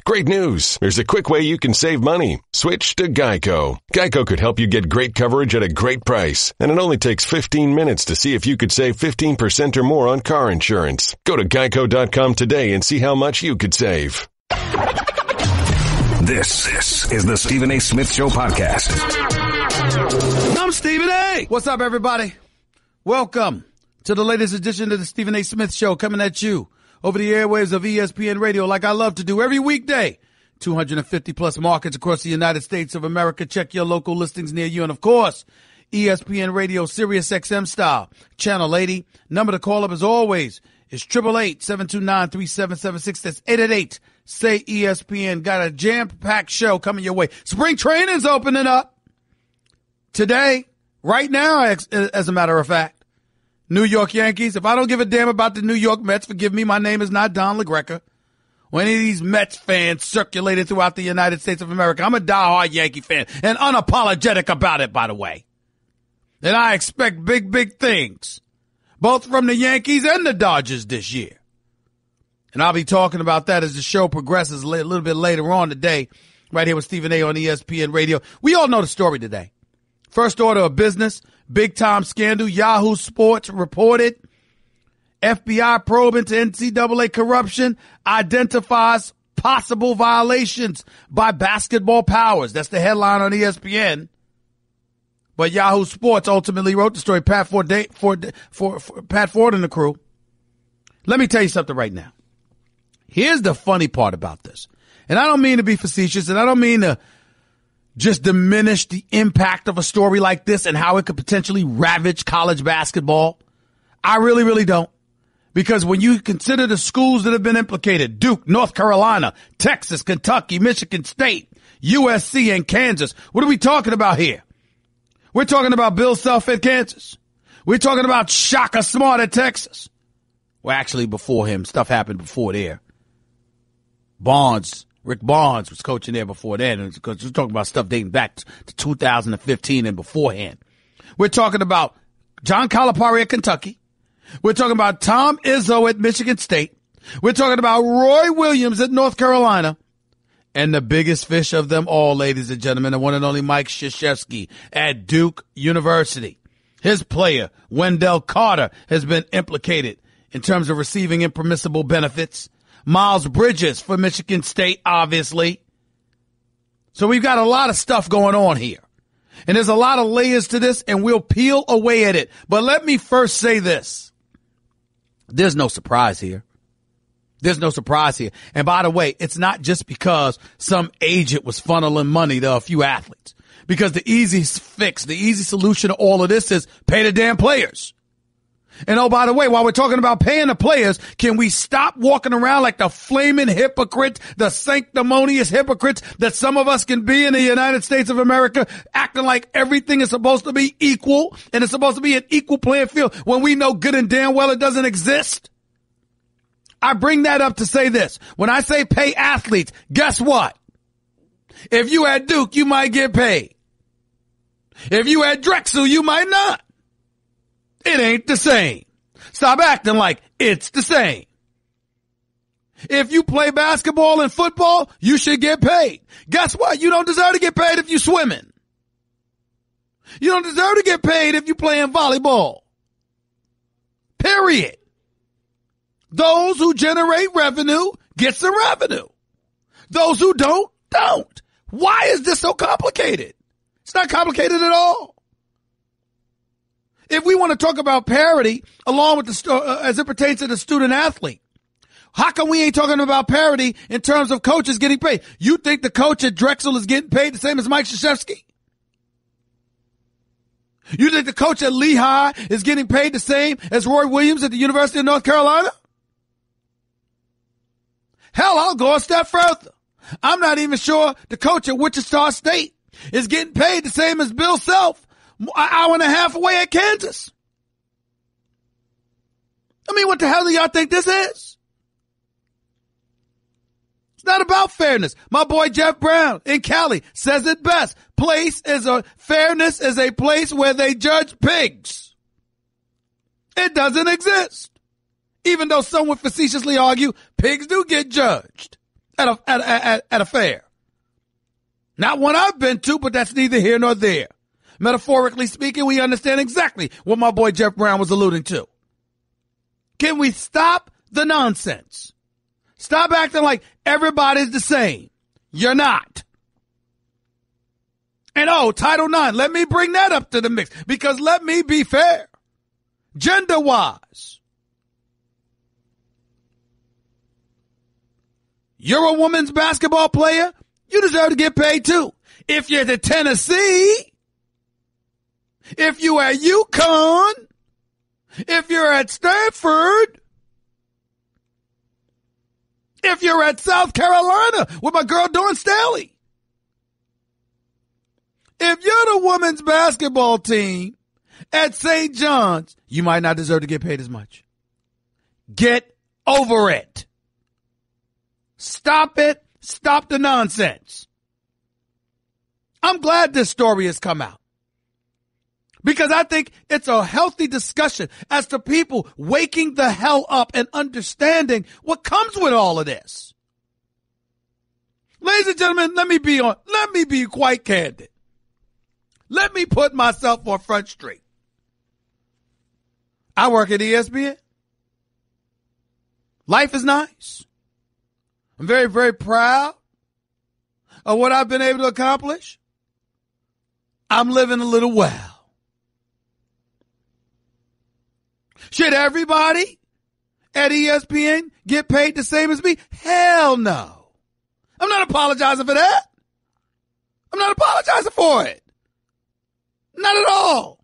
Great news. There's a quick way you can save money. Switch to Geico. Geico could help you get great coverage at a great price. And it only takes 15 minutes to see if you could save 15% or more on car insurance. Go to geico.com today and see how much you could save. This is the Stephen A. Smith Show podcast. I'm Stephen A. What's up, everybody? Welcome to the latest edition of the Stephen A. Smith Show, coming at you over the airwaves of ESPN Radio, like I love to do every weekday. 250 plus markets across the United States of America. Check your local listings near you. And of course, ESPN Radio, Sirius XM style, channel 80. Number to call up as always is 888-729-3776. That's 888-SAY-ESPN. Got a jam-packed show coming your way. Spring training's opening up today, right now, as a matter of fact. New York Yankees. If I don't give a damn about the New York Mets, forgive me, my name is not Don LaGreca. Or any of these Mets fans circulated throughout the United States of America. I'm a diehard Yankee fan and unapologetic about it, by the way. And I expect big, big things, both from the Yankees and the Dodgers this year. And I'll be talking about that as the show progresses a little bit later on today, right here with Stephen A. on ESPN Radio. We all know the story today. First order of business, big-time scandal. Yahoo Sports reported FBI probe into NCAA corruption identifies possible violations by basketball powers. That's the headline on ESPN. But Yahoo Sports ultimately wrote the story. Pat Ford and the crew. Let me tell you something right now. Here's the funny part about this. And I don't mean to be facetious, and I don't mean to just diminish the impact of a story like this and how it could potentially ravage college basketball. I really, really don't. Because when you consider the schools that have been implicated, Duke, North Carolina, Texas, Kentucky, Michigan State, USC, and Kansas, what are we talking about here? We're talking about Bill Self at Kansas. We're talking about Shaka Smart at Texas. Well, actually, before him, stuff happened before there. Rick Barnes was coaching there before then, because we're talking about stuff dating back to 2015 and beforehand. We're talking about John Calipari at Kentucky. We're talking about Tom Izzo at Michigan State. We're talking about Roy Williams at North Carolina. And the biggest fish of them all, ladies and gentlemen, the one and only Mike Krzyzewski at Duke University. His player, Wendell Carter, has been implicated in terms of receiving impermissible benefits. Miles Bridges for Michigan State, obviously. So we've got a lot of stuff going on here. And there's a lot of layers to this, and we'll peel away at it. But let me first say this. There's no surprise here. There's no surprise here. And by the way, it's not just because some agent was funneling money to a few athletes. Because the easy fix, the easy solution to all of this is pay the damn players. And oh, by the way, while we're talking about paying the players, can we stop walking around like the flaming hypocrites, the sanctimonious hypocrites that some of us can be in the United States of America, acting like everything is supposed to be equal and it's supposed to be an equal playing field when we know good and damn well it doesn't exist? I bring that up to say this. When I say pay athletes, guess what? If you at Duke, you might get paid. If you at Drexel, you might not. It ain't the same. Stop acting like it's the same. If you play basketball and football, you should get paid. Guess what? You don't deserve to get paid if you're swimming. You don't deserve to get paid if you're playing volleyball. Period. Those who generate revenue get some revenue. Those who don't. Why is this so complicated? It's not complicated at all. If we want to talk about parity along with the as it pertains to the student athlete, how come we ain't talking about parity in terms of coaches getting paid? You think the coach at Drexel is getting paid the same as Mike Krzyzewski? You think the coach at Lehigh is getting paid the same as Roy Williams at the University of North Carolina? Hell, I'll go a step further. I'm not even sure the coach at Wichita State is getting paid the same as Bill Self an hour and a half away at Kansas. I mean, what the hell do y'all think this is? It's not about fairness. My boy Jeff Brown in Cali says it best. Fairness is a place where they judge pigs. It doesn't exist. Even though some would facetiously argue pigs do get judged. at a fair. Not one I've been to, but that's neither here nor there. Metaphorically speaking, we understand exactly what my boy Jeff Brown was alluding to. Can we stop the nonsense? Stop acting like everybody's the same. You're not. And Title IX, let me bring that up to the mix, because let me be fair. Gender-wise, you're a women's basketball player, you deserve to get paid too. If you're at Tennessee, if you are at UConn, if you're at Stanford, if you're at South Carolina with my girl Dawn Staley, if you're the women's basketball team at St. John's, you might not deserve to get paid as much. Get over it. Stop it. Stop the nonsense. I'm glad this story has come out, because I think it's a healthy discussion as to people waking the hell up and understanding what comes with all of this. Ladies and gentlemen, let me be quite candid. Let me put myself on Front Street. I work at ESPN. Life is nice. I'm very, very proud of what I've been able to accomplish. I'm living a little well. Should everybody at ESPN get paid the same as me? Hell no. I'm not apologizing for that. I'm not apologizing for it. Not at all.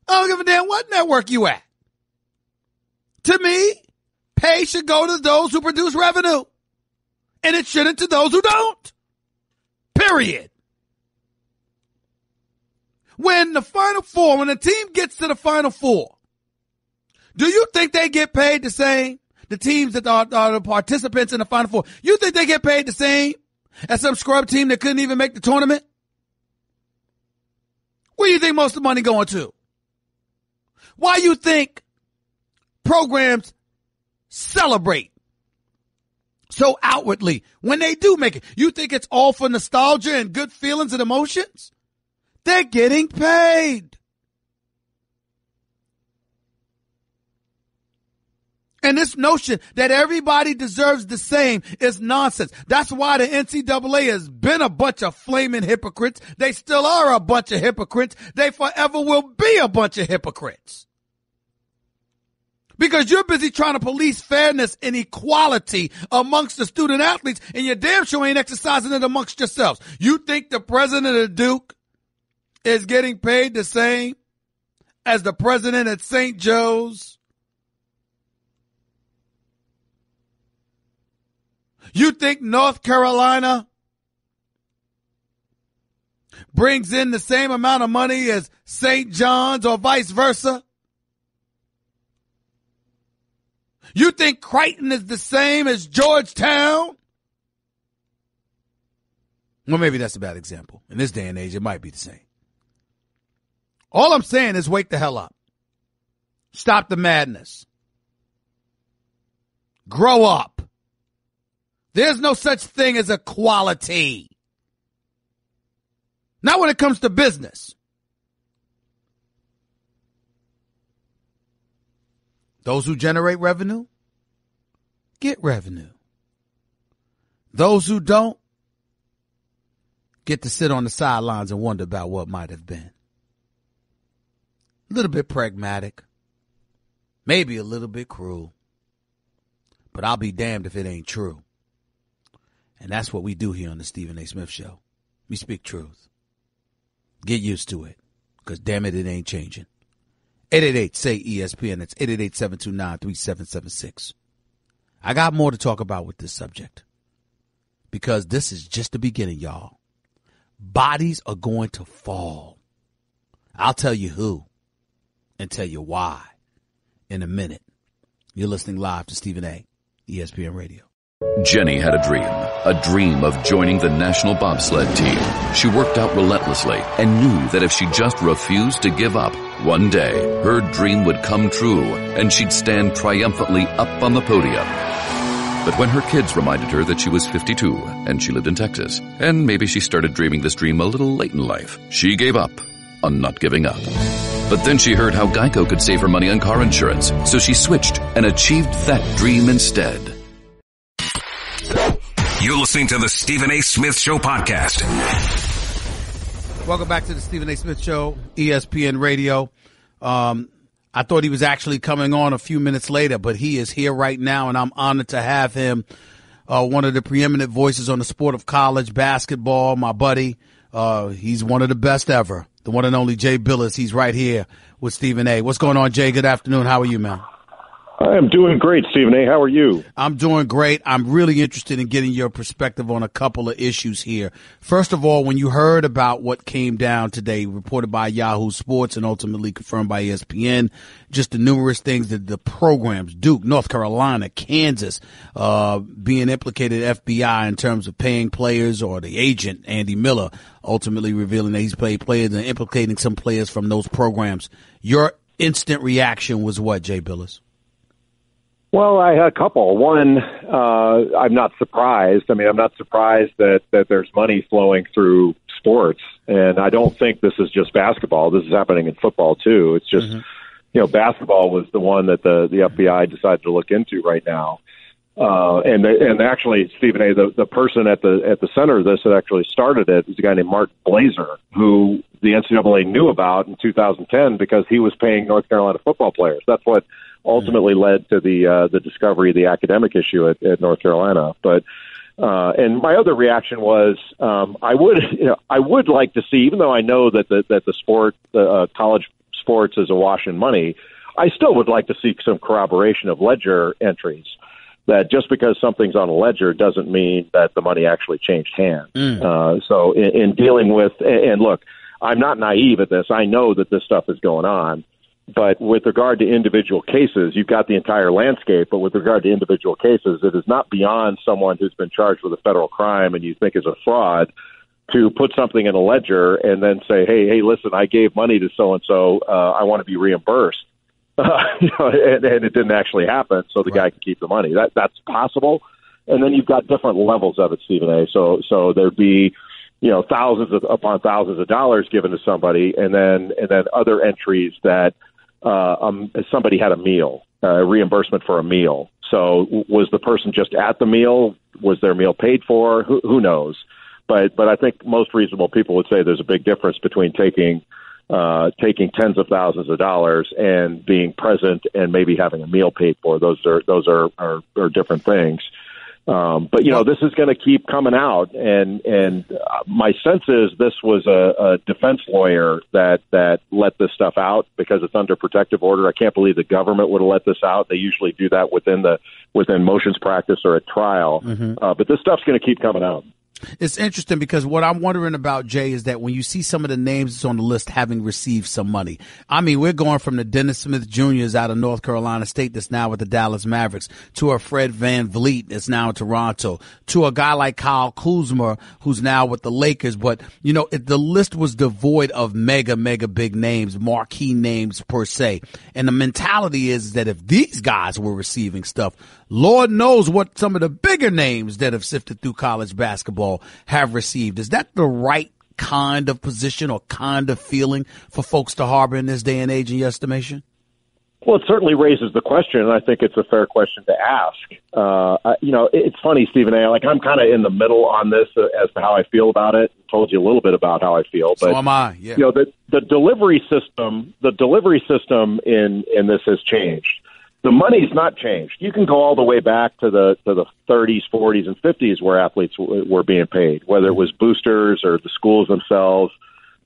I don't give a damn what network you at. To me, pay should go to those who produce revenue, and it shouldn't to those who don't. Period. When the Final Four, when a team gets to the Final Four, do you think they get paid the same? The teams that are the participants in the Final Four, you think they get paid the same as some scrub team that couldn't even make the tournament? Where do you think most of the money going to? Why you think programs celebrate so outwardly when they do make it? You think it's all for nostalgia and good feelings and emotions? They're getting paid. And this notion that everybody deserves the same is nonsense. That's why the NCAA has been a bunch of flaming hypocrites. They still are a bunch of hypocrites. They forever will be a bunch of hypocrites. Because you're busy trying to police fairness and equality amongst the student athletes, and you damn sure ain't exercising it amongst yourselves. You think the president of Duke is getting paid the same as the president at St. Joe's? You think North Carolina brings in the same amount of money as St. John's or vice versa? You think Creighton is the same as Georgetown? Well, maybe that's a bad example. In this day and age, it might be the same. All I'm saying is wake the hell up. Stop the madness. Grow up. There's no such thing as equality. Not when it comes to business. Those who generate revenue, get revenue. Those who don't, get to sit on the sidelines and wonder about what might have been. A little bit pragmatic, maybe a little bit cruel, but I'll be damned if it ain't true. And that's what we do here on the Stephen A. Smith Show. We speak truth. Get used to it, because damn it, it ain't changing. 888-SAY-ESPN. That's 888-729-3776. I got more to talk about with this subject, because this is just the beginning, y'all. Bodies are going to fall. I'll tell you who and tell you why in a minute. You're listening live to Stephen A. ESPN Radio. Jenny had a dream of joining the national bobsled team. She worked out relentlessly and knew that if she just refused to give up, one day her dream would come true and she'd stand triumphantly up on the podium. But when her kids reminded her that she was 52 and she lived in Texas, and maybe she started dreaming this dream a little late in life, she gave up on not giving up. But then she heard how Geico could save her money on car insurance, so she switched and achieved that dream instead. You're listening to the Stephen A. Smith Show podcast. Welcome back to the Stephen A. Smith Show, ESPN Radio. I thought he was actually coming on a few minutes later, but he is here right now, and I'm honored to have him, one of the preeminent voices on the sport of college basketball, my buddy. He's one of the best ever, the one and only Jay Bilas. He's right here with Stephen A. What's going on, Jay? Good afternoon. How are you, man? I am doing great, Stephen A. How are you? I'm doing great. I'm really interested in getting your perspective on a couple of issues here. First of all, when you heard about what came down today, reported by Yahoo Sports and ultimately confirmed by ESPN, just the numerous things that the programs, Duke, North Carolina, Kansas, being implicated FBI in terms of paying players, or the agent, Andy Miller, ultimately revealing that he's paid players and implicating some players from those programs. Your instant reaction was what, Jay Bilas? Well, I had a couple. One, I'm not surprised. I mean, I'm not surprised that there's money flowing through sports. And I don't think this is just basketball. This is happening in football, too. It's just, basketball was the one that the FBI decided to look into right now. And actually, Stephen A., the person at the center of this that actually started it is a guy named Mark Blazer, who the NCAA knew about in 2010 because he was paying North Carolina football players. That's what ultimately led to the discovery of the academic issue at North Carolina. But and my other reaction was I would like to see, even though I know that the sport, college sports, is awash in money, I still would like to see some corroboration of ledger entries. That just because something's on a ledger doesn't mean that the money actually changed hands. So in dealing with, and look, I'm not naive at this. I know that this stuff is going on. But with regard to individual cases, you've got the entire landscape. But with regard to individual cases, it is not beyond someone who's been charged with a federal crime and you think is a fraud to put something in a ledger and then say, hey, listen, I gave money to so-and-so. I want to be reimbursed. And it didn't actually happen, so the guy can keep the money. That's possible. And then you've got different levels of it, Stephen A. So there'd be, thousands upon thousands of dollars given to somebody, and then other entries that somebody had a meal, reimbursement for a meal. So was the person just at the meal? Was their meal paid for? Who knows? But I think most reasonable people would say there's a big difference between taking tens of thousands of dollars and being present and maybe having a meal paid for. Those are different things. But this is going to keep coming out, and my sense is this was a defense lawyer that let this stuff out because it's under protective order. I can't believe the government would have let this out. They usually do that within motions practice or at trial. But this stuff's going to keep coming out. It's interesting because what I'm wondering about, Jay, is that when you see some of the names that's on the list having received some money, I mean, we're going from the Dennis Smith Jr.'s out of North Carolina State that's now with the Dallas Mavericks to a Fred VanVleet that's now in Toronto to a guy like Kyle Kuzma who's now with the Lakers. But, the list was devoid of mega big names, marquee names per se. And the mentality is that if these guys were receiving stuff, Lord knows what some of the bigger names that have sifted through college basketball have received. Is that the right kind of position or kind of feeling for folks to harbor in this day and age, in your estimation? Well, it certainly raises the question, and I think it's a fair question to ask. It's funny, Stephen A. I'm kind of in the middle on this as to how I feel about it. I told you a little bit about how I feel, but so am I. Yeah. The delivery system in this has changed. The money's not changed. You can go all the way back to the 30s, 40s, and 50s where athletes were being paid, whether it was boosters or the schools themselves,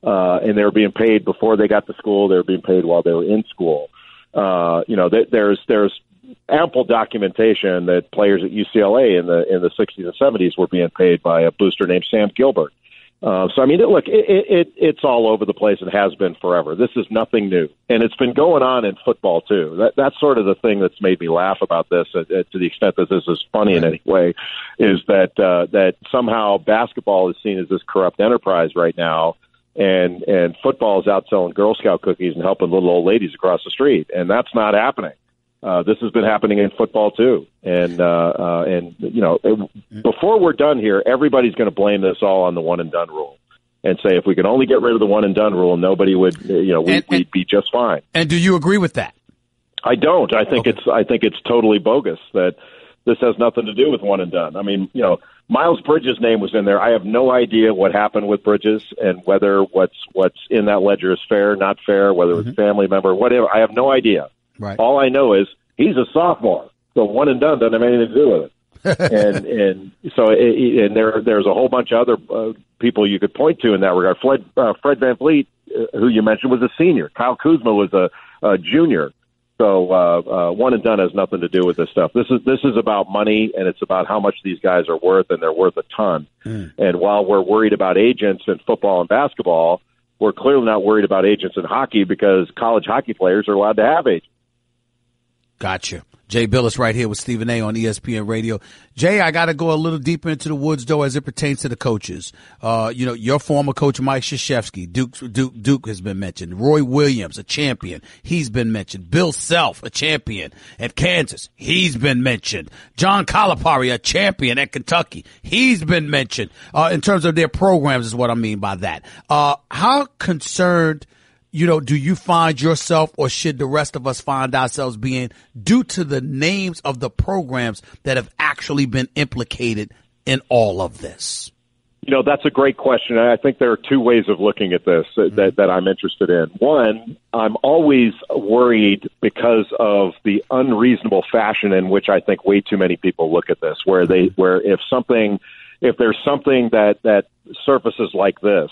and they were being paid before they got to school. They were being paid while they were in school. There's ample documentation that players at UCLA in the 60s and 70s were being paid by a booster named Sam Gilbert. So, I mean, it's all over the place. It has been forever. This is nothing new. And it's been going on in football, too. That's sort of the thing that's made me laugh about this, to the extent that this is funny in any way, is that somehow basketball is seen as this corrupt enterprise right now, and football is out selling Girl Scout cookies and helping little old ladies across the street. And that's not happening. This has been happening in football too, and before we're done here, everybody's going to blame this all on the one and done rule, and say if we could only get rid of the one and done rule, nobody would, we'd be just fine. And do you agree with that? I don't. I think it's totally bogus that this has nothing to do with one and done. I mean, Miles Bridges' name was in there. I have no idea what happened with Bridges and whether what's in that ledger is fair, not fair, whether it was a family member, whatever. I have no idea. Right. All I know is he's a sophomore, so one and done doesn't have anything to do with it. There's a whole bunch of other people you could point to in that regard. Fred VanVleet, who you mentioned, was a senior. Kyle Kuzma was a junior. So one and done has nothing to do with this stuff. This is about money, and it's about how much these guys are worth, and they're worth a ton. And while we're worried about agents in football and basketball, we're clearly not worried about agents in hockey, because college hockey players are allowed to have agents. Gotcha. Jay Bilas right here with Stephen A. on ESPN Radio. Jay, I got to go a little deeper into the woods, though, as it pertains to the coaches. Your former coach, Mike Krzyzewski, Duke has been mentioned. Roy Williams, a champion. He's been mentioned. Bill Self, a champion at Kansas. He's been mentioned. John Calipari, a champion at Kentucky. He's been mentioned. In terms of their programs is what I mean by that. How concerned do you find yourself, or should the rest of us find ourselves being, due to the names of the programs that have actually been implicated in all of this? That's a great question. I think there are two ways of looking at this that I'm interested in. One, I'm always worried because of the unreasonable fashion in which I think way too many people look at this, where if there's something that surfaces like this,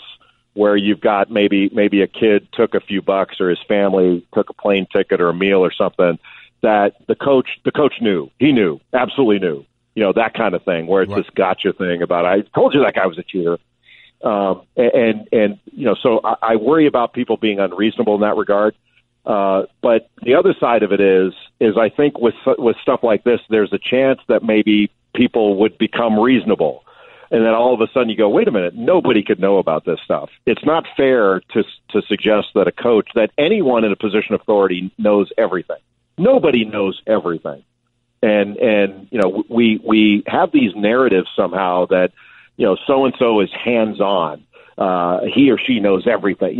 where you've got maybe a kid took a few bucks, or his family took a plane ticket or a meal or something, that the coach knew. He knew, absolutely knew. That kind of thing, where it's this gotcha thing about, I told you that guy was a cheater. So I worry about people being unreasonable in that regard. But the other side of it is I think with stuff like this, there's a chance that maybe people would become reasonable. And then all of a sudden you go, wait a minute, nobody could know about this stuff. It's not fair to suggest that that anyone in a position of authority knows everything. Nobody knows everything. And we have these narratives somehow that, so-and-so is hands-on. He or she knows everything.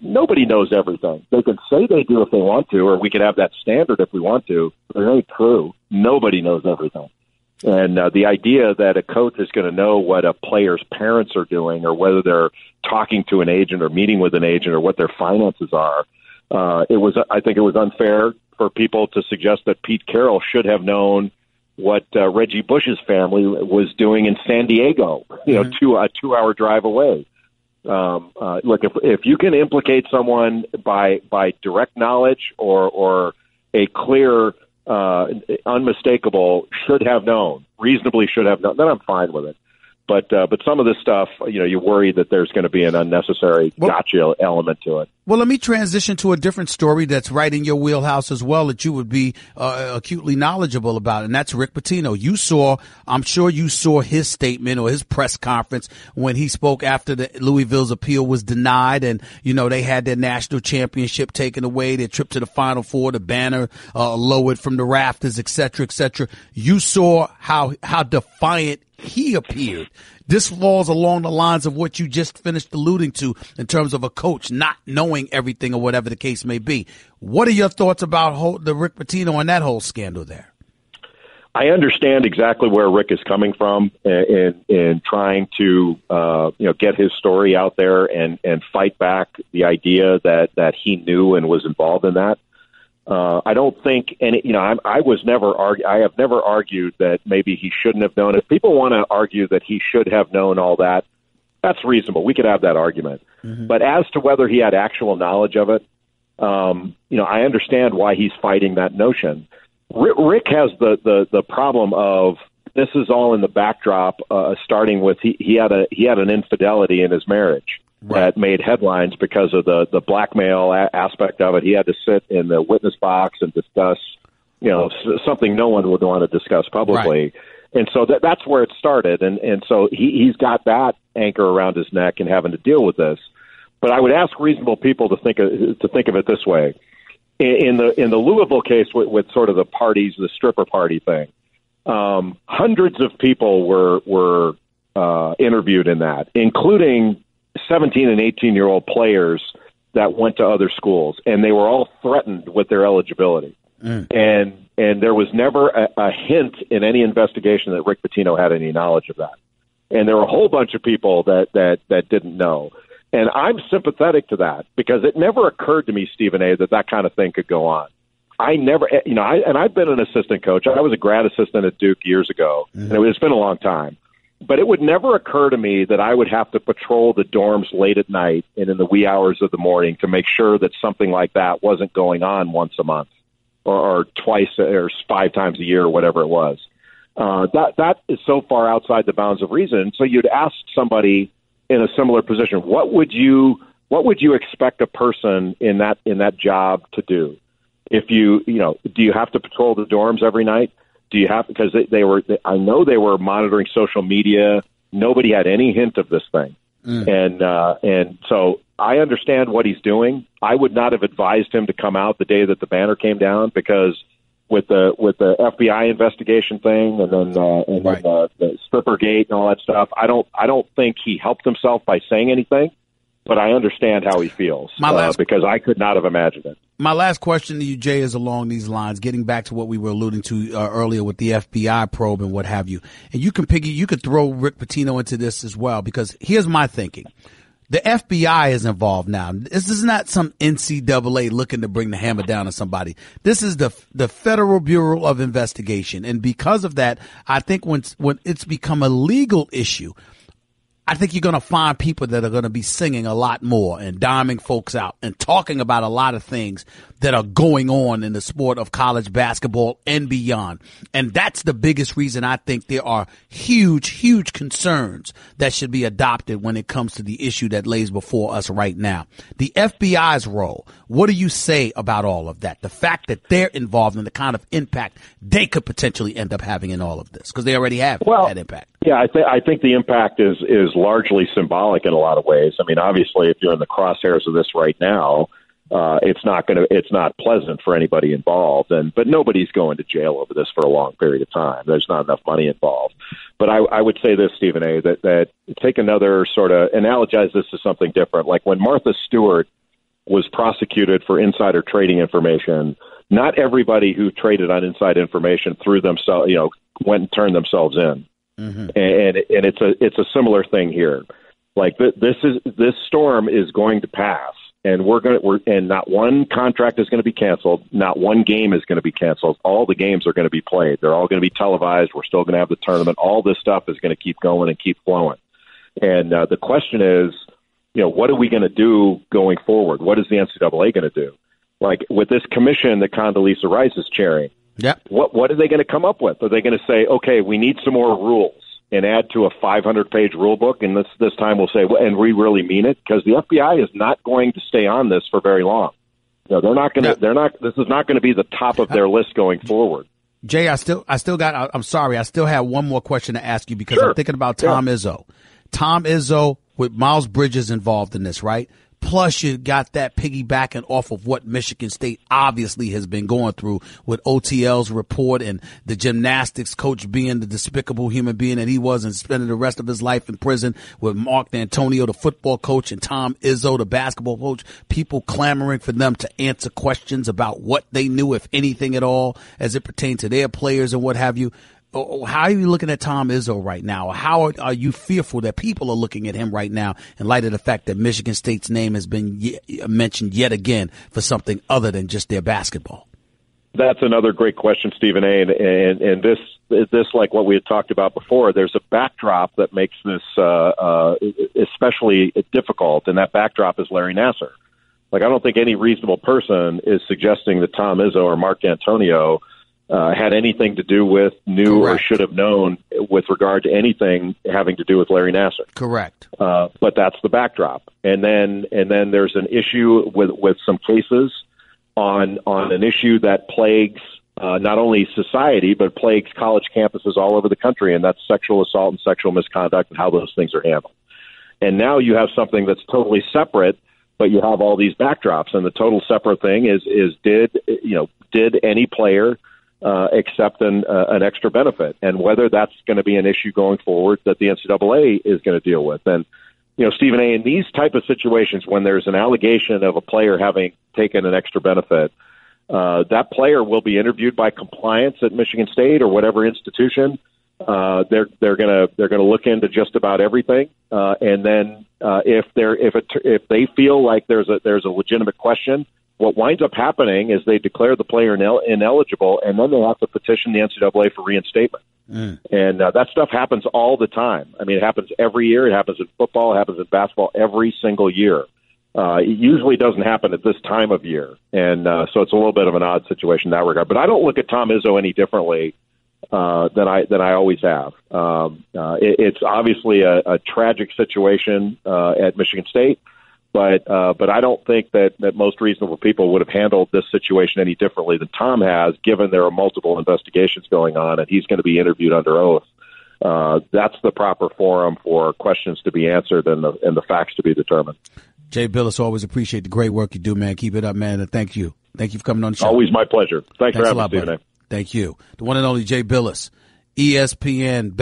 Nobody knows everything. They can say they do if they want to, or we could have that standard if we want to, but it ain't true. Nobody knows everything. And the idea that a coach is going to know what a player's parents are doing, or whether they're talking to an agent or meeting with an agent, or what their finances are, I think it was unfair for people to suggest that Pete Carroll should have known what Reggie Bush's family was doing in San Diego, a 2-hour drive away. Look, if you can implicate someone by direct knowledge or a clear, unmistakable reasonably should have known, then I'm fine with it. But some of this stuff, you worry that there's going to be an unnecessary gotcha element to it. Well, let me transition to a different story that's right in your wheelhouse as well, that you would be acutely knowledgeable about, and that's Rick Pitino. I'm sure you saw his statement or his press conference when he spoke after the Louisville's appeal was denied, and they had their national championship taken away, their trip to the Final Four, the banner lowered from the rafters, et cetera, et cetera. You saw how defiant he appeared. This falls along the lines of what you just finished alluding to in terms of a coach not knowing everything, or whatever the case may be. What are your thoughts about the Rick Pitino and that whole scandal there? I understand exactly where Rick is coming from in trying to get his story out there and fight back the idea that he knew and was involved in that. I don't think I have never argued that maybe he shouldn't have known. If people want to argue that he should have known all that, that's reasonable. We could have that argument. Mm-hmm. But as to whether he had actual knowledge of it, I understand why he's fighting that notion. Rick has the problem of this is all in the backdrop, starting with he had an infidelity in his marriage that made headlines because of the blackmail aspect of it. He had to sit in the witness box and discuss, something no one would want to discuss publicly. Right. And so that's where it started. And so he's got that anchor around his neck and having to deal with this. But I would ask reasonable people to think of it this way. In the Louisville case with sort of the parties, the stripper party thing, hundreds of people were interviewed in that, including 17 and 18-year-old players that went to other schools, and they were all threatened with their eligibility. And there was never a hint in any investigation that Rick Pitino had any knowledge of that. And there were a whole bunch of people that didn't know. And I'm sympathetic to that because it never occurred to me, Stephen A., that kind of thing could go on. I never, and I've been an assistant coach. I was a grad assistant at Duke years ago, and it's been a long time. But it would never occur to me that I would have to patrol the dorms late at night and in the wee hours of the morning to make sure that something like that wasn't going on once a month or twice or 5 times a year or whatever it was. That is so far outside the bounds of reason. So you'd ask somebody in a similar position, what would you expect a person in that job to do? If do you have to patrol the dorms every night? Do you have, because I know they were monitoring social media. Nobody had any hint of this thing. And so I understand what he's doing. I would not have advised him to come out the day that the banner came down, because with the FBI investigation thing and then the stripper gate and all that stuff, I don't think he helped himself by saying anything. But I understand how he feels because I could not have imagined it. My last question to you, Jay, is along these lines, getting back to what we were alluding to earlier with the FBI probe and what have you. And you could throw Rick Pitino into this as well, because here's my thinking. The FBI is involved now. This is not some NCAA looking to bring the hammer down on somebody. This is the Federal Bureau of Investigation. And because of that, I think when it's become a legal issue, I think you're going to find people that are going to be singing a lot more and diming folks out and talking about a lot of things that are going on in the sport of college basketball and beyond. And that's the biggest reason I think there are huge, huge concerns that should be adopted when it comes to the issue that lays before us right now. The FBI's role, what do you say about all of that? The fact that they're involved in the kind of impact they could potentially end up having in all of this, because they already have that impact. Yeah, I think the impact is largely symbolic in a lot of ways. I mean, obviously, if you're in the crosshairs of this right now, it's not pleasant for anybody involved. But nobody's going to jail over this for a long period of time. There's not enough money involved. But I would say this, Stephen A., that take another sort of analogize this to something different. Like when Martha Stewart was prosecuted for insider trading information, not everybody who traded on inside information went and turned themselves in. Mm-hmm. And it's a similar thing here. Like this storm is going to pass, and and not one contract is going to be canceled. Not one game is going to be canceled. All the games are going to be played. They're all going to be televised. We're still going to have the tournament. All this stuff is going to keep going and keep flowing. And the question is, what are we going to do going forward? What is the NCAA going to do? Like with this commission that Condoleezza Rice is chairing. Yep. What are they going to come up with? Are they going to say, okay, we need some more rules and add to a 500-page rule book, and this time we'll say, and we really mean it? Because the FBI is not going to stay on this for very long. They're not going to. They're not. This is not going to be the top of their list going forward. Jay, I still got. I'm sorry. I still have one more question to ask you, because I'm thinking about Tom Izzo. Tom Izzo with Miles Bridges involved in this, right? Plus, you got that piggybacking off of what Michigan State obviously has been going through with OTL's report and the gymnastics coach being the despicable human being that he was and spending the rest of his life in prison, with Mark D'Antonio, the football coach, and Tom Izzo, the basketball coach, people clamoring for them to answer questions about what they knew, if anything at all, as it pertained to their players and what have you. How are you looking at Tom Izzo right now? How are you fearful that people are looking at him right now in light of the fact that Michigan State's name has been mentioned yet again for something other than just their basketball? That's another great question, Stephen A. And this, like what we had talked about before, there's a backdrop that makes this especially difficult, and that backdrop is Larry Nassar. Like, I don't think any reasonable person is suggesting that Tom Izzo or Mark D'Antonio had anything to do with, knew, or should have known with regard to anything having to do with Larry Nassar. Correct. But that's the backdrop. And then there's an issue with some cases on an issue that plagues not only society, but plagues college campuses all over the country, and that's sexual assault and sexual misconduct and how those things are handled. And now you have something that's totally separate, but you have all these backdrops. And the total separate thing is did any player accept an extra benefit, and whether that's going to be an issue going forward that the NCAA is going to deal with. And Stephen A., in these type of situations, when there's an allegation of a player having taken an extra benefit, that player will be interviewed by compliance at Michigan State or whatever institution. They're going to look into just about everything, and then if they feel like there's a legitimate question, what winds up happening is they declare the player ineligible, and then they have to petition the NCAA for reinstatement. And that stuff happens all the time. I mean, it happens every year. It happens in football. It happens in basketball every single year. It usually doesn't happen at this time of year, and so it's a little bit of an odd situation in that regard. But I don't look at Tom Izzo any differently than I always have. It's obviously a tragic situation at Michigan State, but I don't think that most reasonable people would have handled this situation any differently than Tom has, given there are multiple investigations going on, and he's going to be interviewed under oath. That's the proper forum for questions to be answered and the facts to be determined. Jay Bilas, always appreciate the great work you do, man. Keep it up, man, and thank you. Thank you for coming on the show. Always my pleasure. Thanks for having me, Stephen A. Thank you. The one and only Jay Bilas, ESPN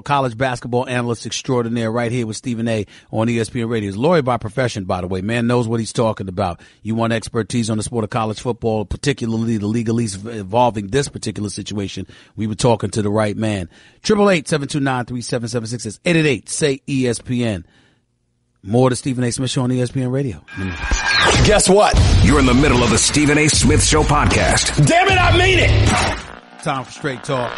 college basketball analyst extraordinaire, right here with Stephen A. on ESPN Radio. He's a lawyer by profession, by the way. Man knows what he's talking about. You want expertise on the sport of college football, particularly the legalese involving this particular situation. We were talking to the right man. 888-729-3776. It's 888-SAY-ESPN. More to Stephen A. Smith Show on ESPN Radio. Guess what? You're in the middle of the Stephen A. Smith Show podcast. Damn it, I mean it! Time for Straight Talk.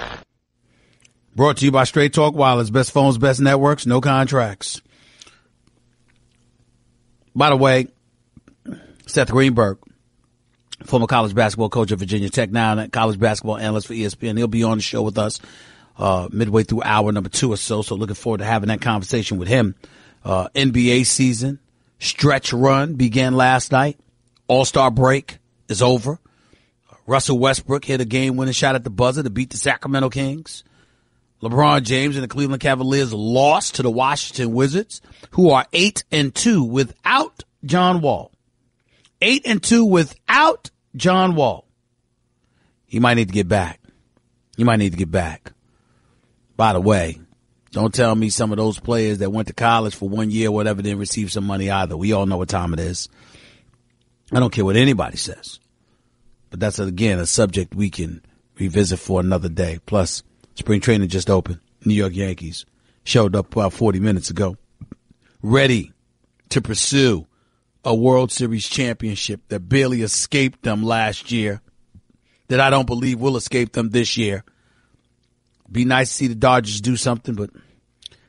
Brought to you by Straight Talk Wireless. Best phones, best networks, no contracts. By the way, Seth Greenberg, former college basketball coach at Virginia Tech, now a college basketball analyst for ESPN. He'll be on the show with us midway through hour number 2 or so. So looking forward to having that conversation with him. NBA season stretch run began last night. All-Star break is over. Russell Westbrook hit a game-winning shot at the buzzer to beat the Sacramento Kings. LeBron James and the Cleveland Cavaliers lost to the Washington Wizards, who are 8-2 without John Wall. 8-2 without John Wall. He might need to get back. By the way, don't tell me some of those players that went to college for 1 year or whatever didn't receive some money either. We all know what time it is. I don't care what anybody says. But that's, again, a subject we can revisit for another day. Plus, spring training just opened. New York Yankees showed up about 40 minutes ago, ready to pursue a World Series championship that barely escaped them last year, that I don't believe will escape them this year. Be nice to see the Dodgers do something, but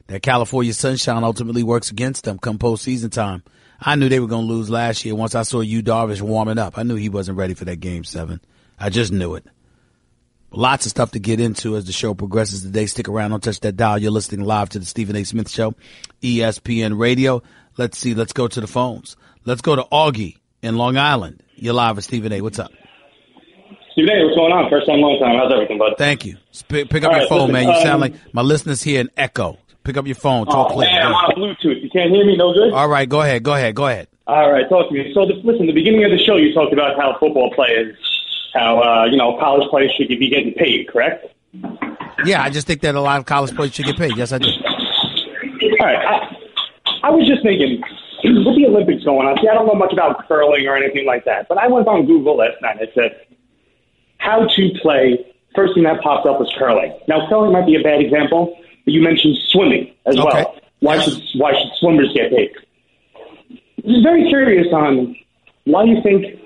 that California sunshine ultimately works against them come postseason time. I knew they were going to lose last year once I saw Yu Darvish warming up. I knew he wasn't ready for that Game 7. I just knew it. Lots of stuff to get into as the show progresses today. Stick around. Don't touch that dial. You're listening live to the Stephen A. Smith Show, ESPN Radio. Let's see. Let's go to the phones. Let's go to Augie in Long Island. You're live with Stephen A. What's up? Stephen A., what's going on? First time, long time. How's everything, bud? Thank you. Pick up your phone, man. You sound like my listeners here in echo. Pick up your phone. Talk clear. Man, I'm on Bluetooth. You can't hear me? No good? All right. Go ahead. All right. Talk to me. So, listen, the beginning of the show, you talked about how football players, college players should be getting paid, correct? Yeah, I just think that a lot of college players should get paid. Yes, I do. All right. I was just thinking, with the Olympics going on, I don't know much about curling or anything like that, but I went on Google last night and it said, how to play. First thing that popped up was curling. Now, curling might be a bad example, but you mentioned swimming as well. Why should swimmers get paid? I'm just very curious on why you think.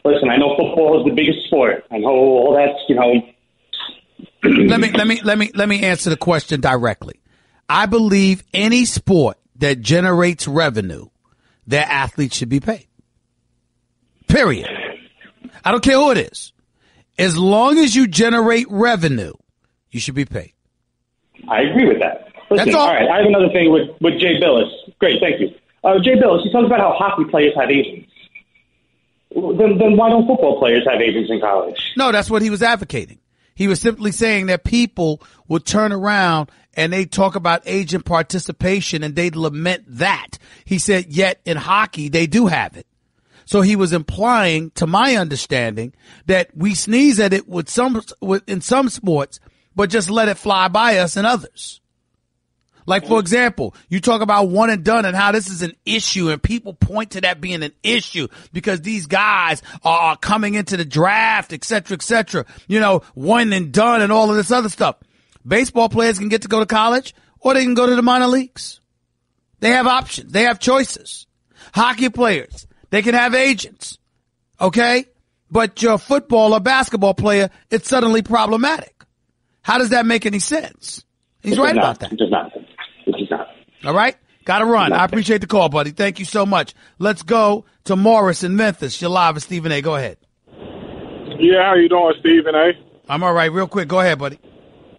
Listen, I know football is the biggest sport. I know all that's Let me answer the question directly. I believe any sport that generates revenue, their athletes should be paid. Period. I don't care who it is. As long as you generate revenue, you should be paid. I agree with that. Listen, That's all right, I have another thing with Jay Bilas. Great, thank you. Jay Bilas, he talks about how hockey players have agents. Then why don't football players have agents in college? No, that's what he was advocating. He was simply saying that people would turn around and they talk about agent participation and they'd lament that. He said, yet in hockey, they do have it. So he was implying, to my understanding, that we sneeze at it in some sports, but just let it fly by us in others. Like, for example, you talk about one and done and how this is an issue, and people point to that being an issue because these guys are coming into the draft, et cetera, one and done and all of this other stuff. Baseball players can get to go to college or they can go to the minor leagues. They have options. They have choices. Hockey players, they can have agents. Okay? But your football or basketball player, it's suddenly problematic. How does that make any sense? He's right about that. It does not. All right? Got to run. I appreciate the call, buddy. Thank you so much. Let's go to Morris in Memphis. You're live with Stephen A. Go ahead. Yeah, how you doing, Stephen A? I'm all right. Real quick. Go ahead, buddy.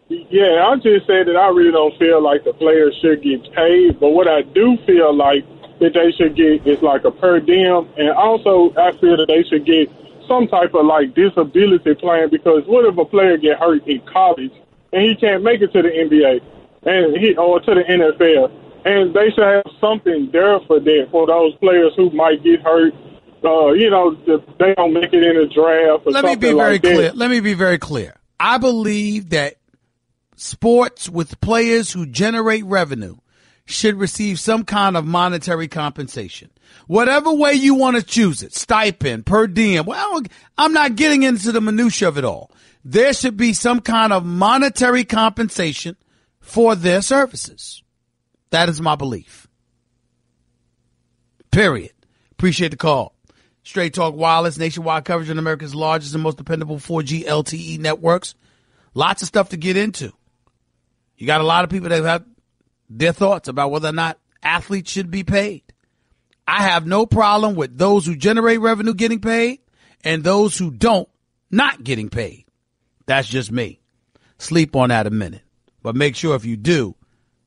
Yeah, I just said that I really don't feel like the players should get paid, but what I do feel like that they should get is like a per diem, and also I feel that they should get some type of like disability plan, because what if a player get hurt in college and he can't make it to the NBA or to the NFL? And they should have something there for that, for those players who might get hurt. They don't make it in the draft or Let me be very clear. Let me be very clear. I believe that sports with players who generate revenue should receive some kind of monetary compensation. Whatever way you want to choose it, stipend, per diem. Well, I'm not getting into the minutia of it all. There should be some kind of monetary compensation for their services. That is my belief. Period. Appreciate the call. Straight Talk Wireless, nationwide coverage on America's largest and most dependable 4G LTE networks. Lots of stuff to get into. You got a lot of people that have their thoughts about whether or not athletes should be paid. I have no problem with those who generate revenue getting paid and those who don't not getting paid. That's just me. Sleep on that a minute. But make sure if you do,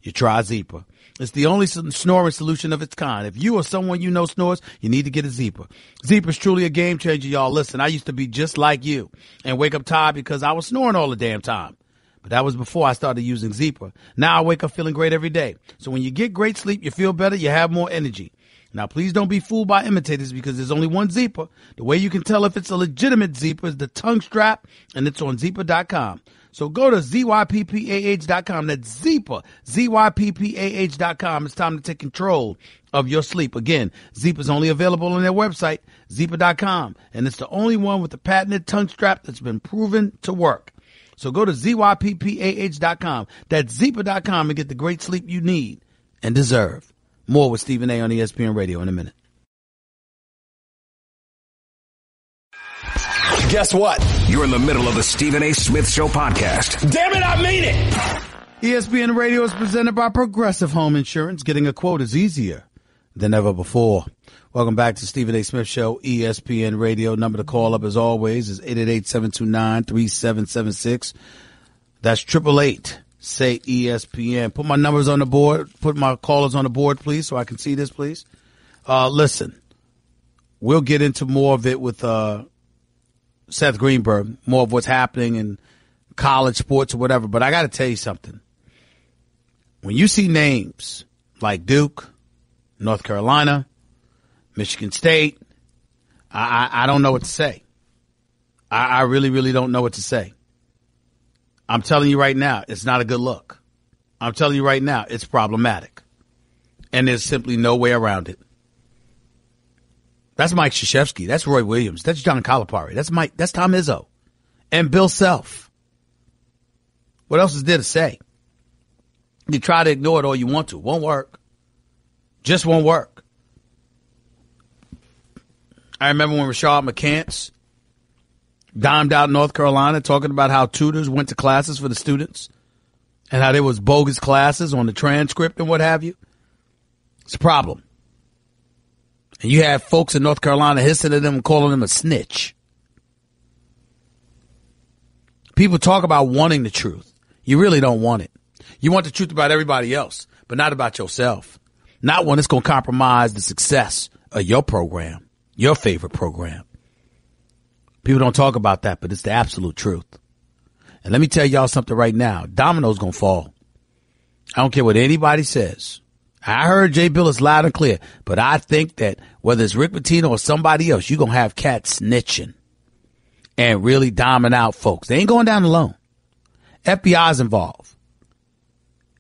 you try Zeepa. It's the only snoring solution of its kind. If you or someone you know snores, you need to get a Zeepa. Zeepa is truly a game changer, y'all. Listen, I used to be just like you and wake up tired because I was snoring all the damn time. But that was before I started using Zeepa. Now I wake up feeling great every day. So when you get great sleep, you feel better, you have more energy. Now, please don't be fooled by imitators because there's only one Zeepa. The way you can tell if it's a legitimate Zeepa is the tongue strap, and it's on Zeepa.com. So go to ZYPPAH.com. That's Zeepa, ZYPPAH.com. It's time to take control of your sleep. Again, Zeepa is only available on their website, Zeepa.com. And it's the only one with the patented tongue strap that's been proven to work. So go to ZYPPAH.com. That's Zeepa.com and get the great sleep you need and deserve. More with Stephen A. on ESPN Radio in a minute. Guess what? You're in the middle of the Stephen A. Smith Show podcast. Damn it, I mean it! ESPN Radio is presented by Progressive Home Insurance. Getting a quote is easier than ever before. Welcome back to Stephen A. Smith Show, ESPN Radio. Number to call up, as always, is 888-729-3776. That's 888-SAY ESPN. Put my numbers on the board. Put my callers on the board, please, so I can see this, please. Listen, we'll get into more of it with Seth Greenberg, more of what's happening in college sports or whatever. But I got to tell you something. When you see names like Duke, North Carolina, Michigan State, I don't know what to say. I really, really don't know what to say. I'm telling you right now, it's not a good look. I'm telling you right now, it's problematic. And there's simply no way around it. That's Mike Krzyzewski. That's Roy Williams. That's John Calipari. That's Tom Izzo. And Bill Self. What else is there to say? You try to ignore it all you want to. Won't work. Just won't work. I remember when Rashad McCants dimed out North Carolina talking about how tutors went to classes for the students and how there was bogus classes on the transcript and what have you. It's a problem. And you have folks in North Carolina hissing at them and calling them a snitch. People talk about wanting the truth. You really don't want it. You want the truth about everybody else, but not about yourself. Not one that's going to compromise the success of your program, your favorite program. People don't talk about that, but it's the absolute truth. And let me tell y'all something right now. Domino's going to fall. I don't care what anybody says. I heard Jay Bilas loud and clear, but I think that whether it's Rick Pitino or somebody else, you're going to have cats snitching and really doming out folks. They ain't going down alone. FBI's involved.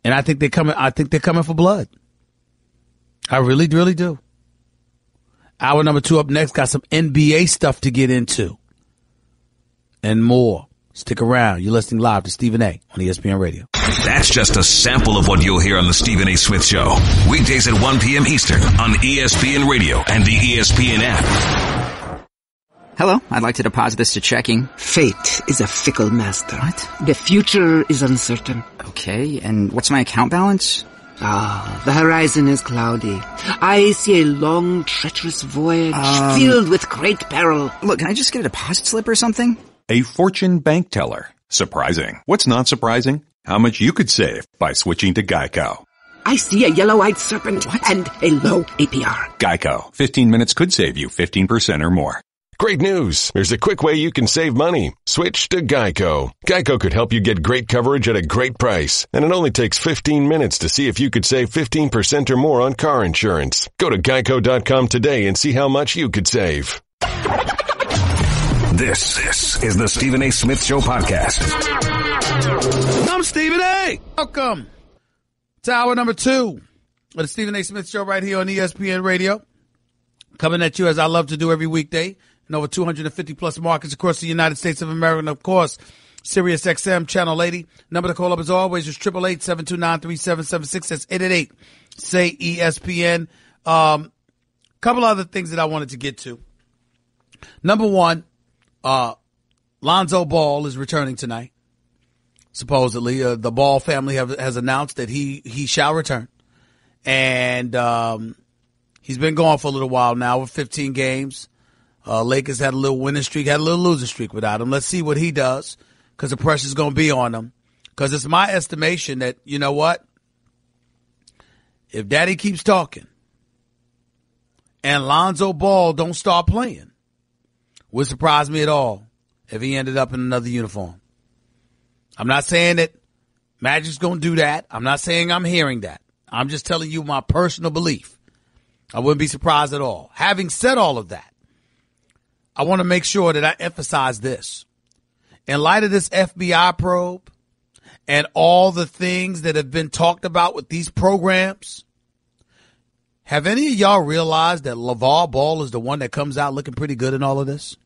And I think they're coming for blood. I really, really do. Hour number 2 up next. Got some NBA stuff to get into. And more. Stick around. You're listening live to Stephen A. on ESPN Radio. That's just a sample of what you'll hear on the Stephen A. Smith Show. Weekdays at 1 p.m. Eastern on ESPN Radio and the ESPN app. Hello, I'd like to deposit this to checking. Fate is a fickle master. What? The future is uncertain. Okay, and what's my account balance? The horizon is cloudy. I see a long, treacherous voyage filled with great peril. Look, can I just get a deposit slip or something? A fortune bank teller. Surprising. What's not surprising? How much you could save by switching to Geico. I see a yellow-eyed serpent and a low APR. Geico. 15 minutes could save you 15% or more. Great news. There's a quick way you can save money. Switch to Geico. Geico could help you get great coverage at a great price. And it only takes 15 minutes to see if you could save 15% or more on car insurance. Go to geico.com today and see how much you could save. This is the Stephen A. Smith Show podcast. I'm Stephen A. Welcome to hour number 2 of the Stephen A. Smith Show right here on ESPN Radio. Coming at you as I love to do every weekday in over 250 plus markets across the United States of America. And of course, Sirius XM Channel 80. Number to call up as always is 888-729-3776. That's 888-SAY-ESPN. Couple other things that I wanted to get to. Number one, Lonzo Ball is returning tonight. Supposedly, the Ball family has announced that he shall return. And he's been gone for a little while now with 15 games. Lakers had a little winning streak, had a little losing streak without him. Let's see what he does, because the pressure's going to be on him. Because it's my estimation that, you know what? If Daddy keeps talking and Lonzo Ball don't start playing, would surprise me at all if he ended up in another uniform. I'm not saying that Magic's going to do that. I'm not saying I'm hearing that. I'm just telling you my personal belief. I wouldn't be surprised at all. Having said all of that, I want to make sure that I emphasize this. In light of this FBI probe and all the things that have been talked about with these programs, have any of y'all realized that LeVar Ball is the one that comes out looking pretty good in all of this?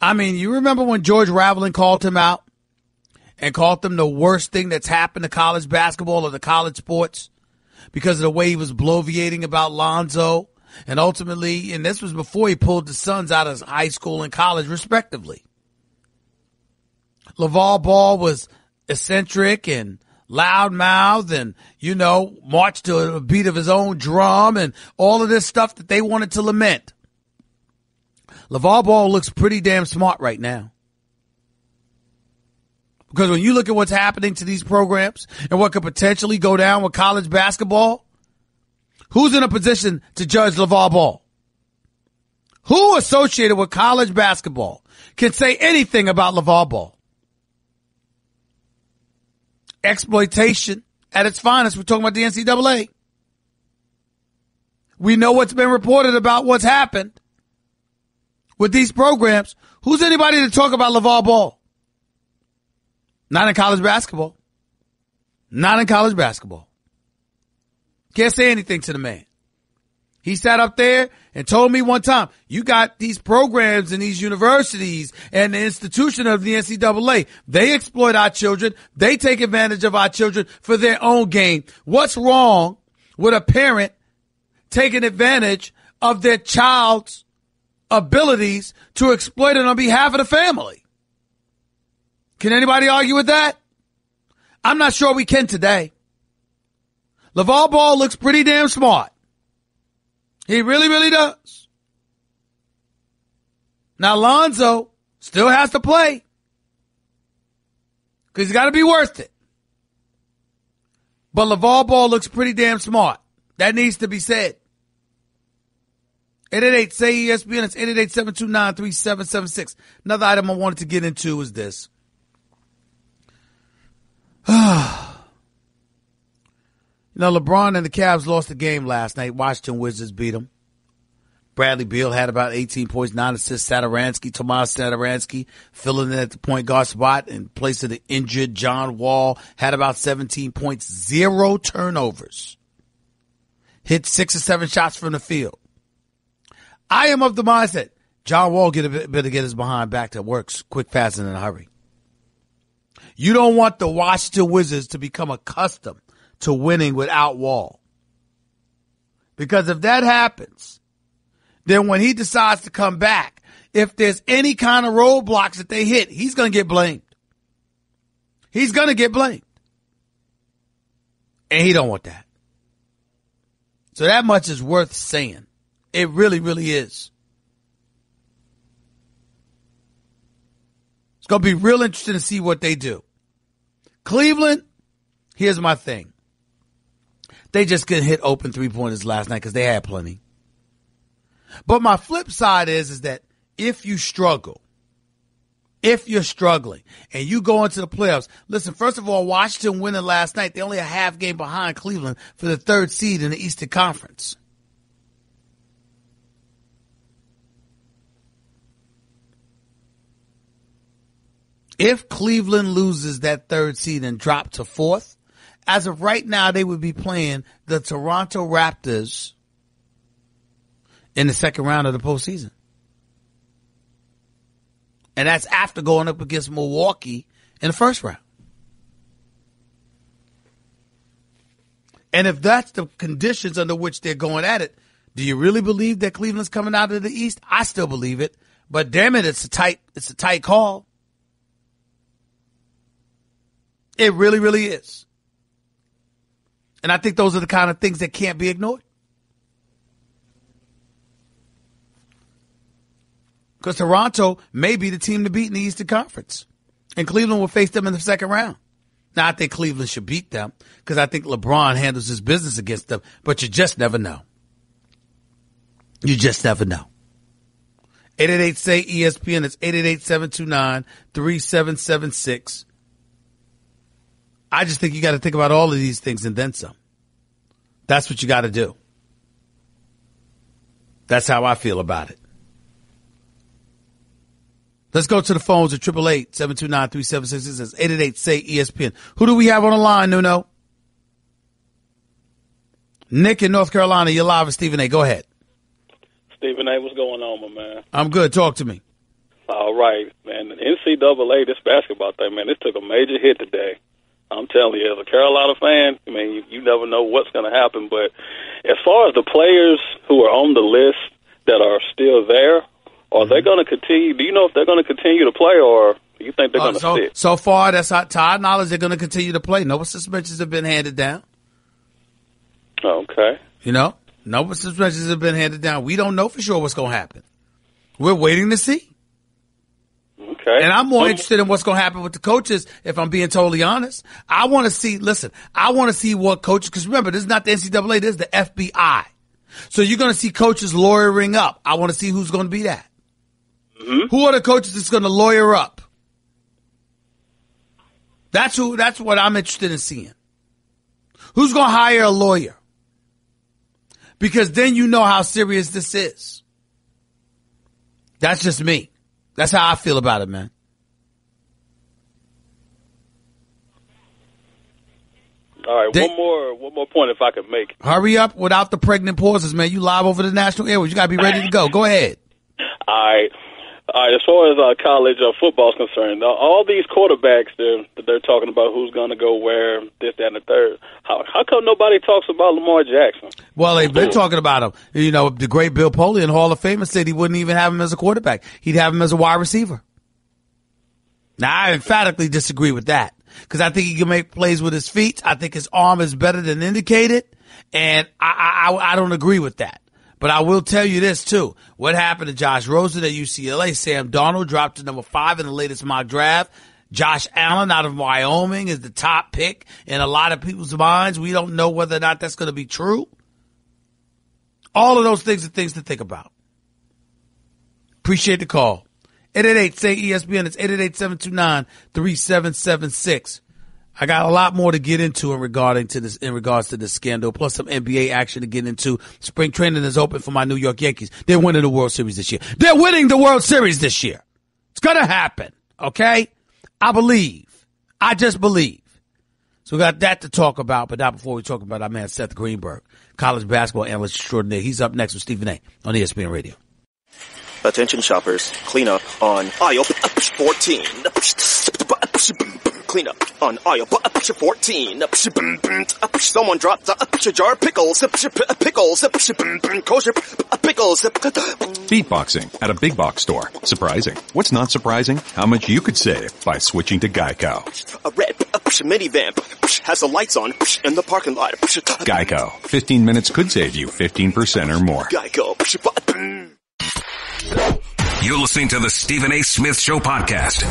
I mean, you remember when George Raveling called him out and called him the worst thing that's happened to college basketball or the college sports because of the way he was bloviating about Lonzo? And ultimately, and this was before he pulled the Suns out of high school and college, respectively. LeVar Ball was eccentric and loudmouth and, you know, marched to a beat of his own drum and all of this stuff that they wanted to lament. LeVar Ball looks pretty damn smart right now. Because when you look at what's happening to these programs and what could potentially go down with college basketball, who's in a position to judge LeVar Ball? Who associated with college basketball can say anything about LeVar Ball? Exploitation at its finest. We're talking about the NCAA. We know what's been reported about what's happened with these programs. Who's anybody to talk about LeVar Ball? Not in college basketball. Not in college basketball. Can't say anything to the man. He sat up there and told me one time, you got these programs and these universities and the institution of the NCAA. They exploit our children. They take advantage of our children for their own gain. What's wrong with a parent taking advantage of their child's abilities to exploit it on behalf of the family? Can anybody argue with that? I'm not sure we can today. LeVar Ball looks pretty damn smart. He really, really does. Now, Lonzo still has to play because he's got to be worth it. But LeVar Ball looks pretty damn smart. That needs to be said. 888-SAY-ESPN. It's 888-729-3776. Another item I wanted to get into is this. LeBron and the Cavs lost the game last night. Washington Wizards beat them. Bradley Beal had about 18 points, 9 assists. Tomas Satoransky filling in at the point guard spot in place of the injured John Wall had about 17 points, 0 turnovers. Hit 6 or 7 shots from the field. I am of the mindset John Wall better get his behind back to work quick, fast, and in a hurry. You don't want the Washington Wizards to become accustomed to winning without Wall. Because if that happens, then when he decides to come back, if there's any kind of roadblocks that they hit, he's going to get blamed. He's going to get blamed. And he don't want that. So that much is worth saying. It really, really is. It's going to be real interesting to see what they do. Cleveland, here's my thing. They just couldn't hit open three-pointers last night because they had plenty. But my flip side is that if you struggle, if you're struggling and you go into the playoffs, listen, first of all, Washington winning last night, they only a half game behind Cleveland for the 3rd seed in the Eastern Conference. If Cleveland loses that 3rd seed and drop to 4th, as of right now, they would be playing the Toronto Raptors in the 2nd round of the postseason. And that's after going up against Milwaukee in the 1st round. And if that's the conditions under which they're going at it, do you really believe that Cleveland's coming out of the East? I still believe it. But damn it, it's a tight call. It really, really is. And I think those are the kind of things that can't be ignored. Because Toronto may be the team to beat in the Eastern Conference. And Cleveland will face them in the 2nd round. Now, I think Cleveland should beat them because I think LeBron handles his business against them. But you just never know. You just never know. 888-SAY-ESPN. It's 888-729-3776. I just think you got to think about all of these things and then some. That's what you got to do. That's how I feel about it. Let's go to the phones at 888-729-3766. 888-SAY-ESPN. Who do we have on the line, Nuno? Nick in North Carolina. You're live with Stephen A. Go ahead. Stephen A., what's going on, my man? I'm good. Talk to me. All right, man. The NCAA, this basketball thing, man, this took a major hit today. I'm telling you, as a Carolina fan, I mean, you never know what's going to happen. But as far as the players who are on the list that are still there, are they going to continue? Do you know if they're going to continue to play, or do you think they're going to sit? So far, that's to our knowledge, they're going to continue to play. No suspensions have been handed down. Okay. No suspensions have been handed down. We don't know for sure what's going to happen. We're waiting to see. Okay. And I'm more interested in what's going to happen with the coaches, if I'm being totally honest. I want to see what coaches, because remember, this is not the NCAA, this is the FBI. So you're going to see coaches lawyering up. I want to see who's going to be that. Mm-hmm. Who are the coaches that's going to lawyer up? That's what I'm interested in seeing. Who's going to hire a lawyer? Because then you know how serious this is. That's just me. That's how I feel about it, man. All right, one more point if I could make. Hurry up without the pregnant pauses, man. You live over the national airways. You got to be ready to go. Go ahead. All right. As far as college football is concerned, all these quarterbacks they're talking about who's going to go where, this, that, and the third. How come nobody talks about Lamar Jackson? Well, they've been talking about him. You know, the great Bill Polian, Hall of Famer, said he wouldn't even have him as a quarterback. He'd have him as a wide receiver. Now, I emphatically disagree with that because I think he can make plays with his feet. I think his arm is better than indicated, and I don't agree with that. But I will tell you this, too. What happened to Josh Rosen at UCLA? Sam Darnold dropped to number 5 in the latest mock draft. Josh Allen out of Wyoming is the top pick in a lot of people's minds. We don't know whether or not that's going to be true. All of those things are things to think about. Appreciate the call. 888-SAY-ESPN. It's 888-729-3776. I got a lot more to get into in regards to this scandal, plus some NBA action to get into. Spring training is open for my New York Yankees. They're winning the World Series this year. They're winning the World Series this year. It's going to happen. Okay? I believe. I just believe. So we got that to talk about, but not before we talk about our man Seth Greenberg, college basketball analyst extraordinaire. He's up next with Stephen A. on ESPN Radio. Attention shoppers, clean up on aisle 14. Clean up on aisle 14. Someone dropped a jar of pickles. Pickles. Kosher pickles. Beatboxing at a big box store. Surprising. What's not surprising? How much you could save by switching to Geico. A red minivan has the lights on in the parking lot. Geico. 15 minutes could save you 15% or more. Geico. You're listening to the Stephen A. Smith Show podcast.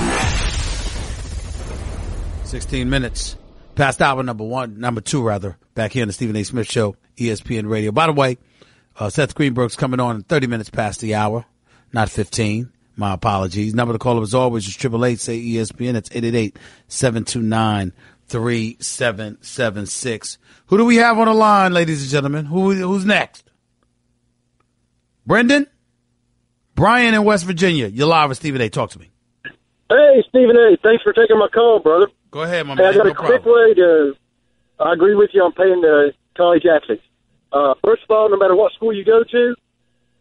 16 minutes past hour number two, back here in the Stephen A. Smith Show, ESPN Radio. By the way, Seth Greenberg's coming on in 30 minutes past the hour, not 15. My apologies. Number to call as always is 888-SAY-ESPN. It's 888-729-3776. Who do we have on the line, ladies and gentlemen? Who's next? Brendan? Brian in West Virginia. You're live with Stephen A. Talk to me. Hey, Stephen A. Thanks for taking my call, brother. Go ahead, my man. I got a quick way to. I agree with you on paying the college athletes. First of all, no matter what school you go to,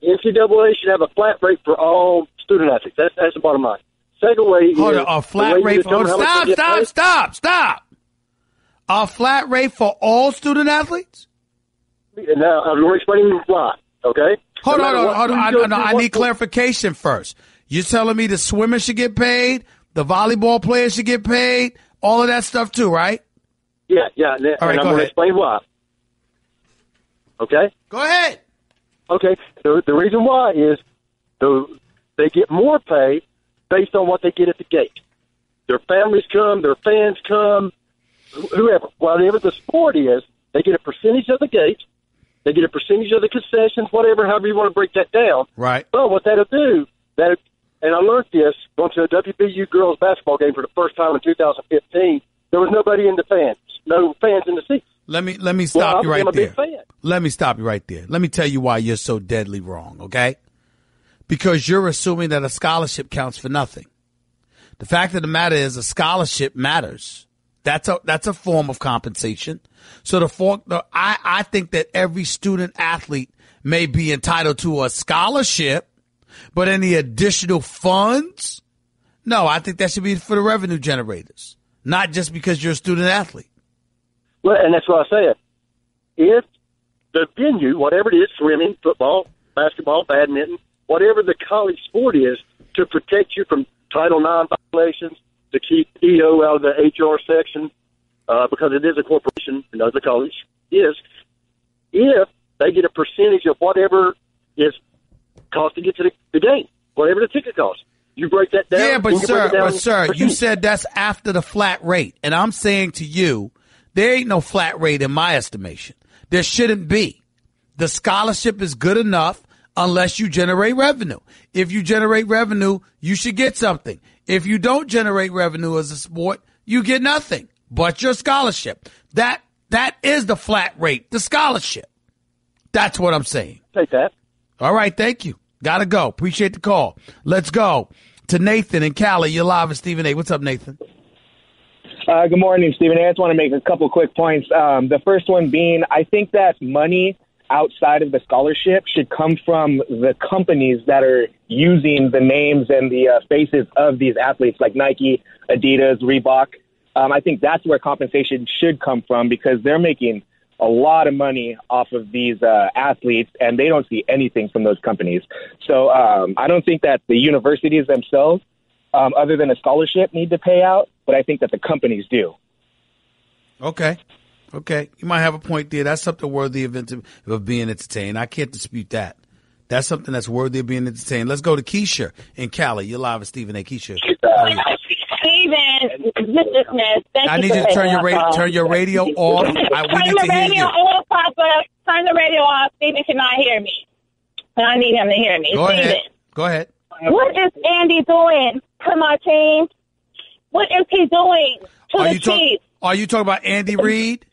NCAA should have a flat rate for all student athletes. That's the bottom line. Second way is a flat rate for stop. A flat rate for all student athletes? Now I'm going to explain why. Okay. Hold on. I need clarification first. You're telling me the swimmers should get paid, the volleyball players should get paid, all of that stuff too, right? Yeah. All right, and I'm going to explain why. Okay? Go ahead. Okay. The reason why is they get more pay based on what they get at the gate. Their families come, their fans come, whoever. Whatever the sport is, they get a percentage of the gate. They get a percentage of the concessions, however you want to break that down. Right. But what that'll do, and I learned this going to a WVU girls basketball game for the first time in 2015. There was nobody in the fans, no fans in the seats. Let me stop you right there. Let me stop you right there. Let me tell you why you're so deadly wrong, okay? Because you're assuming that a scholarship counts for nothing. The fact of the matter is a scholarship matters. That's a form of compensation. So I think that every student athlete may be entitled to a scholarship, but any additional funds? No, I think that should be for the revenue generators, not just because you're a student athlete. Well, and that's what I said. If the venue, whatever it is, swimming, football, basketball, badminton, whatever the college sport is, to protect you from Title IX violations, to keep EO out of the HR section, because it is a corporation, the college is, if they get a percentage of whatever is cost to get to the game, whatever the ticket costs. You break that down. Yeah, but sir, you said that's after the flat rate. And I'm saying to you, there ain't no flat rate in my estimation. There shouldn't be. The scholarship is good enough unless you generate revenue. If you generate revenue, you should get something. If you don't generate revenue as a sport, you get nothing but your scholarship. That is the flat rate, the scholarship. That's what I'm saying. Take that. All right, thank you. Gotta go. Appreciate the call. Let's go to Nathan in Cali. You're live with Stephen A. What's up, Nathan? Good morning, Stephen A. I just want to make a couple quick points. The first one being, I think that money outside of the scholarship should come from the companies that are using the names and the faces of these athletes, like Nike, Adidas, Reebok. I think that's where compensation should come from, because they're making a lot of money off of these athletes, and they don't see anything from those companies. So I don't think that the universities themselves, other than a scholarship, need to pay out, but I think that the companies do. Okay. You might have a point there. That's something worthy of being entertained. I can't dispute that. That's something that's worthy of being entertained. Let's go to Keisha in Cali. You're live with Stephen A. Keisha. Steven, Mr. Smith, thank I you need you to turn your radio off. We need to hear you. Off, Papa. Turn the radio off. Steven cannot hear me. And I need him to hear me. Go ahead. What is Andy doing to my team? What is he doing to the Chiefs? Are you talking about Andy Reid?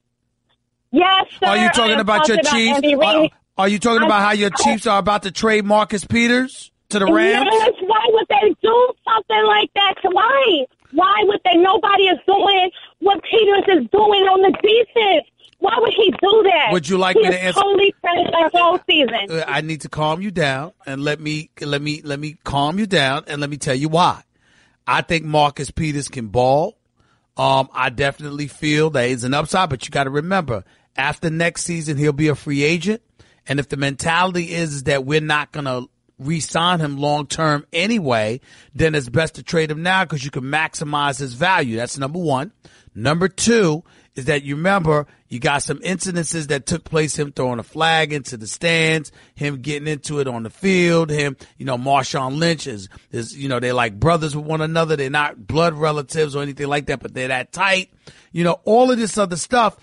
Yes, sir. Are you talking about your Chiefs? Are you talking about how your Chiefs are about to trade Marcus Peters to the Rams? Yes, why would they do something like that? Why? Why would they? Nobody is doing what Peters is doing on the defense. Why would he do that? Would you like me to answer? Totally finished that whole season. I need to calm you down and let me calm you down and let me tell you why. I think Marcus Peters can ball. I definitely feel that he's an upside, but you got to remember, after next season, he'll be a free agent. And if the mentality is that we're not going to re-sign him long-term anyway, then it's best to trade him now because you can maximize his value. That's number one. Number two is that you remember you got some incidences that took place, him throwing a flag into the stands, him getting into it on the field, Marshawn Lynch is they're like brothers with one another. They're not blood relatives or anything like that, but they're that tight. All of this other stuff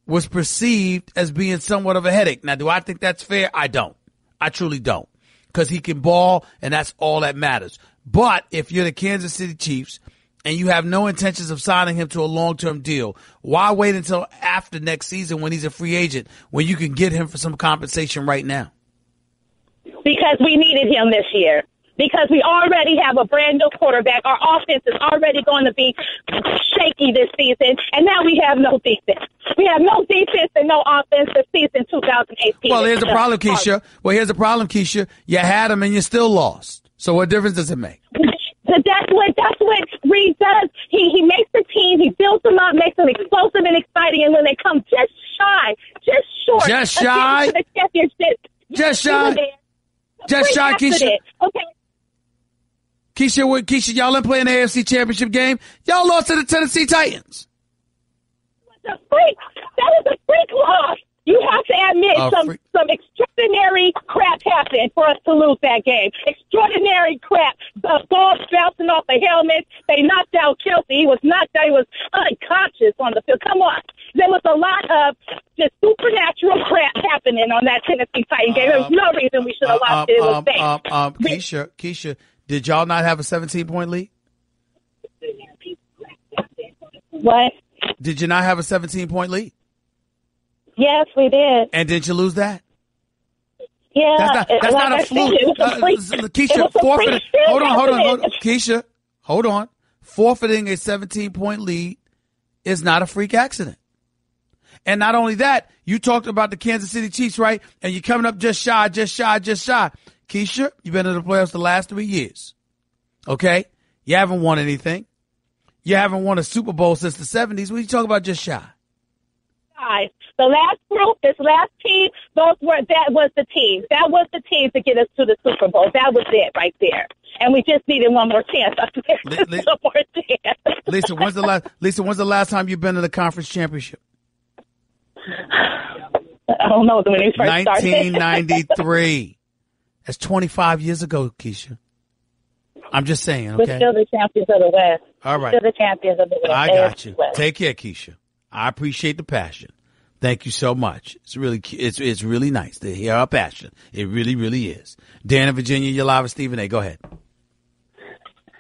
was perceived as being somewhat of a headache. Now, do I think that's fair? I don't. I truly don't. Because he can ball, and that's all that matters. But if you're the Kansas City Chiefs and you have no intentions of signing him to a long-term deal, why wait until after next season when he's a free agent when you can get him for some compensation right now? Because we needed him this year. Because we already have a brand new quarterback. Our offense is already going to be shaky this season, and now we have no defense. We have no defense and no offense this season 2018. Well, here's the problem, Keisha. You had him and you still lost. So what difference does it make? That's what Reed does. He makes the team, he builds them up, makes them explosive and exciting, and when they come just short, Keisha, okay. Keisha, y'all didn't play in the AFC Championship game. Y'all lost to the Tennessee Titans. That was a freak loss. You have to admit some extraordinary crap happened for us to lose that game. Extraordinary crap. The balls bouncing off the helmet. They knocked out Kelsey. He was knocked out. He was unconscious on the field. Come on. There was a lot of just supernatural crap happening on that Tennessee Titan game. There was no reason we should have lost it. It was fake. Keisha, did y'all not have a 17-point lead? What? Did you not have a 17-point lead? Yes, we did. And did you lose that? Yeah. That's not a fluke. Keisha, forfeiting. Hold on. Keisha, hold on. Forfeiting a 17-point lead is not a freak accident. And not only that, you talked about the Kansas City Chiefs, right? And you're coming up just shy. Keisha, you've been in the playoffs the last 3 years. Okay? You haven't won anything. You haven't won a Super Bowl since the 70s. What are you talking about just shy? Guys, the last group, this last team, that was the team. That was the team to get us to the Super Bowl. That was it right there. And we just needed one more chance. Lisa, when's the last time you've been in the conference championship? I don't know. When we first started. 1993. That's 25 years ago, Keisha. I'm just saying, okay? We're still the champions of the West. All right. We're still the champions of the West. I got you. Take care, Keisha. I appreciate the passion. Thank you so much. It's really nice to hear our passion. It really, really is. Dan in Virginia, you're live with Stephen A. Go ahead.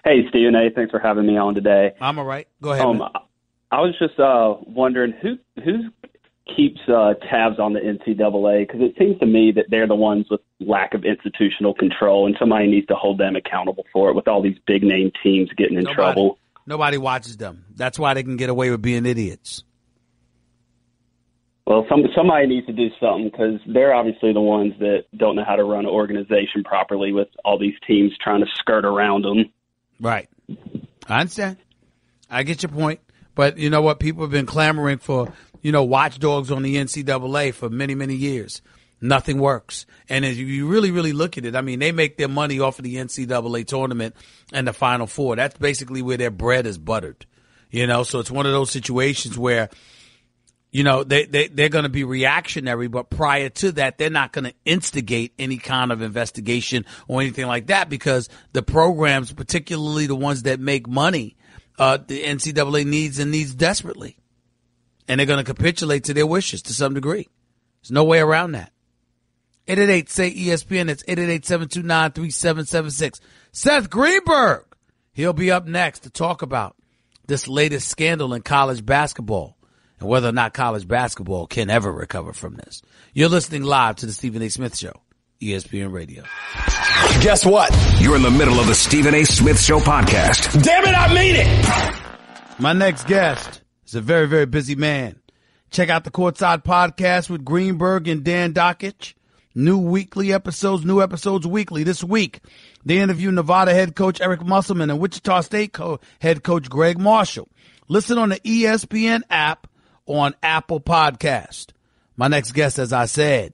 Hey, Stephen A. Thanks for having me on today. I'm all right. Go ahead. I was just wondering who keeps tabs on the NCAA, because it seems to me that they're the ones with lack of institutional control, and somebody needs to hold them accountable for it with all these big name teams getting in trouble. Nobody watches them. That's why they can get away with being idiots. Well, somebody needs to do something, because they're obviously the ones that don't know how to run an organization properly with all these teams trying to skirt around them. Right. I understand. I get your point. But you know what? People have been clamoring for, watchdogs on the NCAA for many, many years. Nothing works. And if you really, really look at it, I mean, they make their money off of the NCAA tournament and the Final Four. That's basically where their bread is buttered. So it's one of those situations where, they're going to be reactionary, but prior to that, they're not going to instigate any kind of investigation or anything like that, because the programs, particularly the ones that make money, the NCAA needs desperately. And they're going to capitulate to their wishes to some degree. There's no way around that. 888-SAY-ESPN. It's 888-729-3776. Seth Greenberg. He'll be up next to talk about this latest scandal in college basketball and whether or not college basketball can ever recover from this. You're listening live to the Stephen A. Smith Show, ESPN Radio. Guess what? You're in the middle of the Stephen A. Smith Show podcast. Damn it, I mean it! My next guest is a very, very busy man. Check out the Courtside Podcast with Greenberg and Dan Dockich. New episodes weekly. This week, they interview Nevada head coach Eric Musselman and Wichita State head coach Greg Marshall. Listen on the ESPN app on Apple Podcast. My next guest, as I said,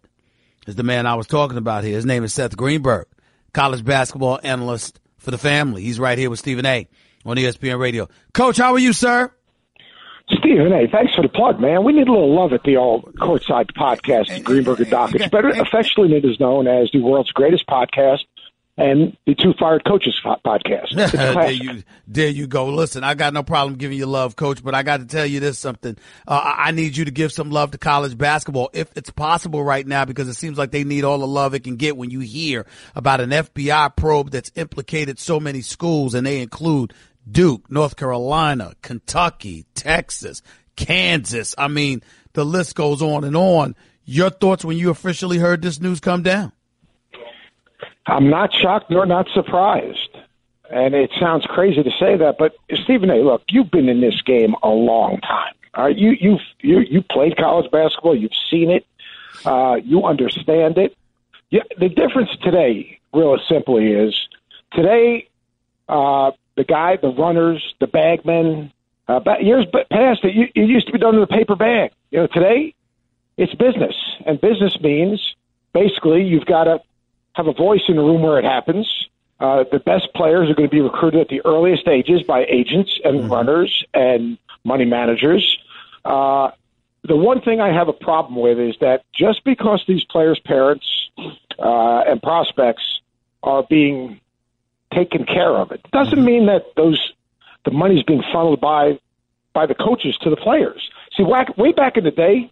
is the man I was talking about here. His name is Seth Greenberg, college basketball analyst for the family. He's right here with Stephen A. on ESPN Radio. Coach, how are you, sir? Stephen A., thanks for the plug, man. We need a little love at the old Courtside Podcast, Greenberg and Dockich, better affectionately it is known as the world's greatest podcast and the Two Fired Coaches podcast. There you go. Listen, I got no problem giving you love, Coach, but I got to tell you this something. I need you to give some love to college basketball if it's possible right now, because it seems like they need all the love it can get when you hear about an FBI probe that's implicated so many schools, and they include Duke, North Carolina, Kentucky, Texas, Kansas. I mean, the list goes on and on. Your thoughts when you officially heard this news come down? I'm not shocked nor not surprised. And it sounds crazy to say that, but Stephen A., look, you've been in this game a long time. All right? You played college basketball. You've seen it. You understand it. Yeah, the difference today, real simply, is today the guy, the runners, the bagmen, years past, it used to be done in a paper bag. You know, today it's business. And business means basically you've got to have a voice in the room where it happens. The best players are going to be recruited at the earliest ages by agents and runners and money managers. The one thing I have a problem with is that just because these players' parents and prospects are being taken care of, it doesn't mean that the money's being funneled by the coaches to the players. See, way back in the day,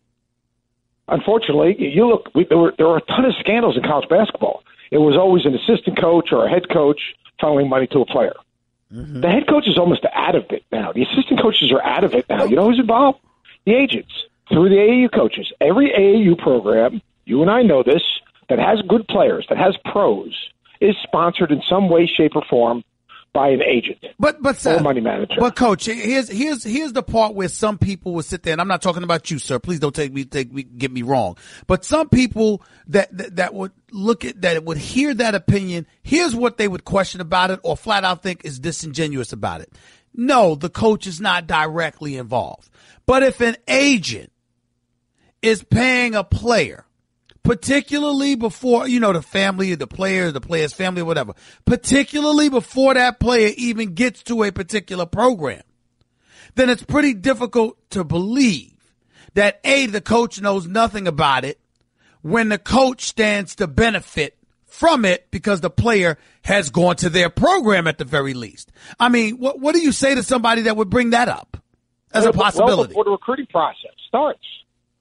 unfortunately, there were a ton of scandals in college basketball. It was always an assistant coach or a head coach funneling money to a player. Mm-hmm. The head coach is almost out of it now. The assistant coaches are out of it now. You know who's involved? The agents through the AAU coaches. Every AAU program, you and I know this, that has good players, that has pros, is sponsored in some way, shape, or form by an agent but or money manager. But Coach, here's the part where some people will sit there, and I'm not talking about you, sir. Please don't get me wrong. But some people that would would hear that opinion, here's what they would question about it, or flat out think is disingenuous about it. No, the coach is not directly involved. But if an agent is paying a player, particularly before, the family, the player's family, or whatever, particularly before that player even gets to a particular program, then it's pretty difficult to believe that, A, the coach knows nothing about it when the coach stands to benefit from it because the player has gone to their program at the very least. I mean, what do you say to somebody that would bring that up as a possibility? Well, before the recruiting process starts.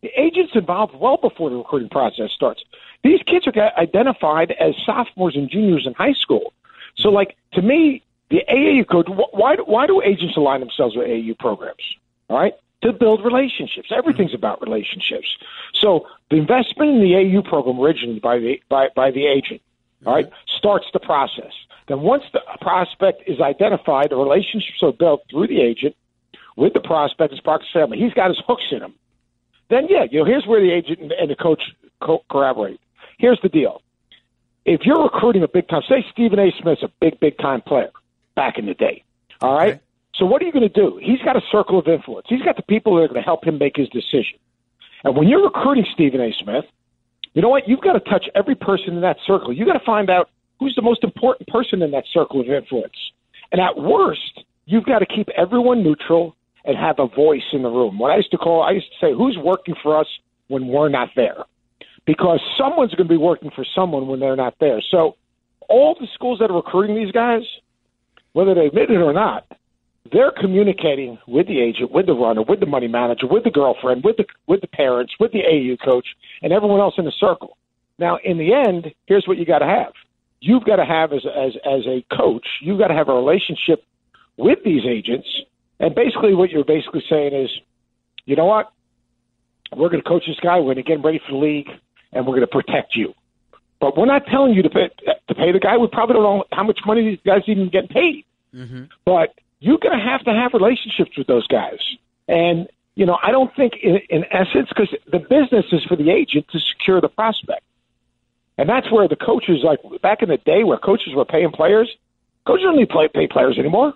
The agent's involved well before the recruiting process starts. These kids are identified as sophomores and juniors in high school. So, to me, the AAU code, why do agents align themselves with AAU programs? All right? To build relationships. Everything's about relationships. So the investment in the AAU program originally by the agent, all right, starts the process. Then once the prospect is identified, the relationships are built through the agent with the prospect, his prospect's family. He's got his hooks in him. Then, here's where the agent and the coach corroborate. Here's the deal. If you're recruiting a big-time, say Stephen A. Smith's a big-time player back in the day, all right? Okay. So what are you going to do? He's got a circle of influence. He's got the people that are going to help him make his decision. And when you're recruiting Stephen A. Smith, you know what? You've got to touch every person in that circle. You've got to find out who's the most important person in that circle of influence. And at worst, you've got to keep everyone neutral and have a voice in the room. What I used to say, who's working for us when we're not there? Because someone's going to be working for someone when they're not there. So all the schools that are recruiting these guys, whether they admit it or not, they're communicating with the agent, with the runner, with the money manager, with the girlfriend, with the parents, with the AU coach, and everyone else in the circle. Now, in the end, here's what you got to have. You've got to have, as a coach, you've got to have a relationship with these agents. And basically what you're basically saying is, you know what? We're going to coach this guy. We're going to get him ready for the league, and we're going to protect you. But we're not telling you to pay the guy. We probably don't know how much money these guys even get paid. Mm-hmm. But you're going to have relationships with those guys. And, you know, I don't think in essence, because the business is for the agent to secure the prospect. And that's where the coaches, like back in the day where coaches were paying players, coaches don't need to pay players anymore.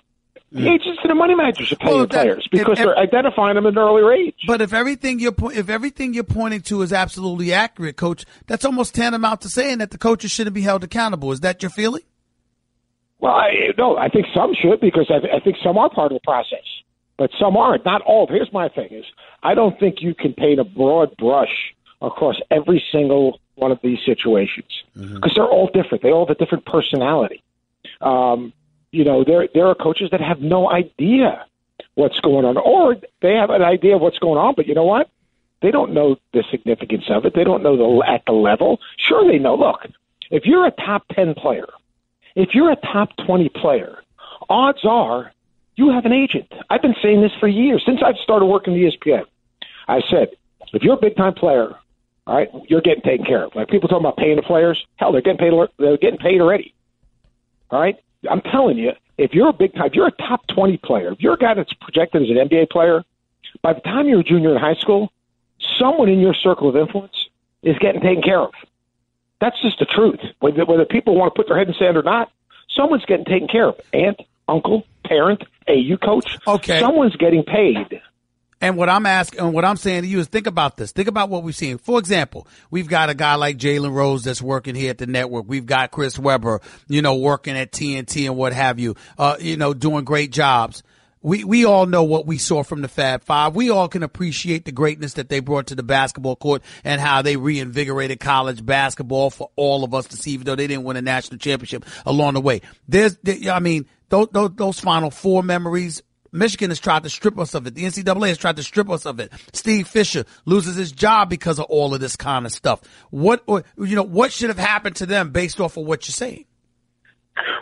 The agents and the money managers are paying players because they're identifying them at an earlier age. But if everything you're pointing to is absolutely accurate, Coach, that's almost tantamount to saying that the coaches shouldn't be held accountable. Is that your feeling? Well, I think some should, because I think some are part of the process, but some aren't. Not all. Here's my thing: is I don't think you can paint a broad brush across every single one of these situations because they're all different. They all have a different personality. You know, there are coaches that have no idea what's going on, or they have an idea of what's going on, but you know what? They don't know the significance of it. They don't know at the level. Sure, they know. Look, if you're a top 10 player, if you're a top 20 player, odds are you have an agent. I've been saying this for years. Since I've started working at ESPN, I said, if you're a big-time player, all right, you're getting taken care of. Like people talking about paying the players, hell, they're getting paid already. All right? I'm telling you, if you're a top 20 player, if you're a guy that's projected as an NBA player, by the time you're a junior in high school, someone in your circle of influence is getting taken care of. That's just the truth. Whether people want to put their head in the sand or not, someone's getting taken care of. Aunt, uncle, parent, AU coach. Okay. Someone's getting paid. And what I'm saying to you is think about this. Think about what we've seen. For example, we've got a guy like Jalen Rose that's working here at the network. We've got Chris Webber, you know, working at TNT and what have you, you know, doing great jobs. We all know what we saw from the Fab Five. We all can appreciate the greatness that they brought to the basketball court and how they reinvigorated college basketball for all of us to see, even though they didn't win a national championship along the way. Those Final Four memories, Michigan has tried to strip us of it. The NCAA has tried to strip us of it. Steve Fisher loses his job because of all of this kind of stuff. What should have happened to them based off of what you're saying?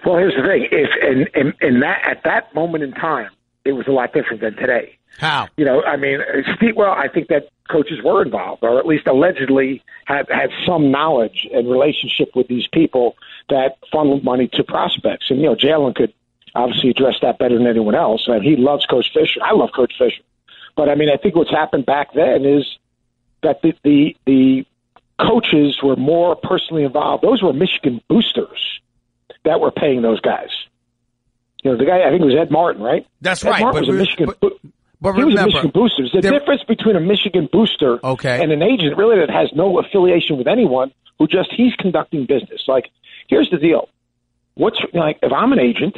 Well, here's the thing. If at that moment in time, it was a lot different than today. How? You know, I mean, I think that coaches were involved, or at least allegedly had some knowledge and relationship with these people that funneled money to prospects. And, you know, Jalen could obviously address that better than anyone else. And he loves Coach Fisher. I love Coach Fisher. But, I mean, I think what's happened back then is that the coaches were more personally involved. Those were Michigan boosters that were paying those guys. You know, the guy, I think it was Ed Martin, right? That's Ed right. Martin was a Michigan but he was remember, a Michigan booster. There's a difference between a Michigan booster and an agent really that has no affiliation with anyone who just he's conducting business. Like, here's the deal. If I'm an agent,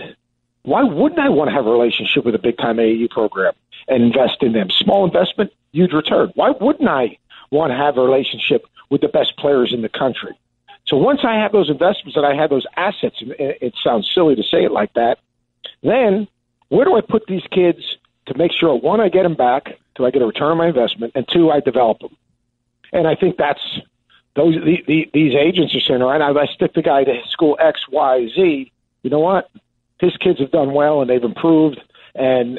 why wouldn't I want to have a relationship with a big-time AAU program and invest in them? Small investment, huge return. Why wouldn't I want to have a relationship with the best players in the country? So once I have those investments and I have those assets, and it sounds silly to say it like that, then where do I put these kids to make sure, one, I get them back, do I get a return on my investment, and two, I develop them? And I think that's these agents are saying, all right, I stick the guy to school X, Y, Z. You know what? His kids have done well and they've improved, and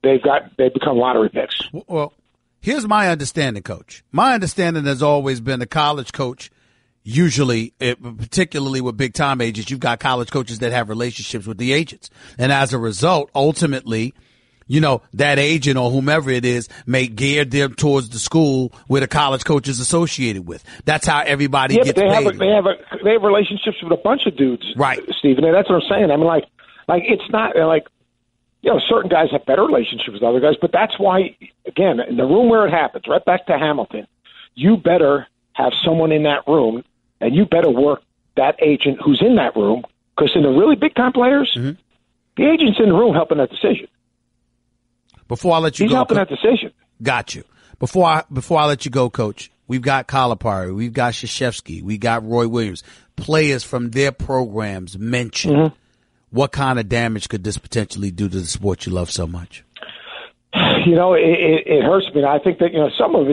they've become lottery picks. Well, here's my understanding, Coach. My understanding has always been a college coach. Usually, particularly with big-time agents, you've got college coaches that have relationships with the agents. And as a result, ultimately, you know, that agent or whomever it is may gear them towards the school where the college coach is associated with. That's how everybody gets paid. They have relationships with a bunch of dudes, right, Stephen? And that's what I'm saying. I mean, like it's not like, you know, certain guys have better relationships with other guys, but that's why, again, in the room where it happens, right back to Hamilton, you better have someone in that room, and you better work that agent who's in that room, because in the really big-time players, the agent's in the room helping that decision. Before I let you go, he's helping that decision. Got you. Before I let you go, Coach, we've got Calipari, we've got Krzyzewski, we got Roy Williams, players from their programs mentioned. what kind of damage could this potentially do to the sport you love so much? You know, it hurts me. I think that, you know, some of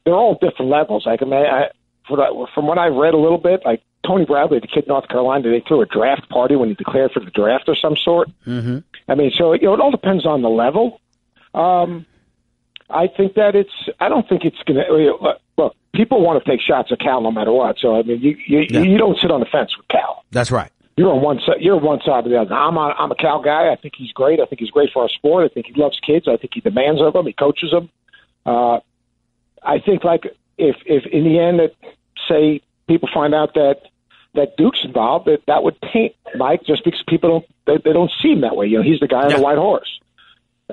they're all different levels. Like, I mean, from what I read a little bit, like Tony Bradley, the kid in North Carolina, they threw a draft party when he declared for the draft or some sort. Mm-hmm. I mean, so, you know, it all depends on the level. I think that I don't think it's going to, look, people want to take shots at Cal no matter what. So, I mean, you don't sit on the fence with Cal. That's right. You're on one side. You're on one side of the other. I'm a Cal guy. I think he's great. I think he's great for our sport. I think he loves kids. I think he demands of them. He coaches them. I think, like, if in the end that, say, people find out that Duke's involved, that would taint Mike just because people don't see him that way. You know, he's the guy on the white horse.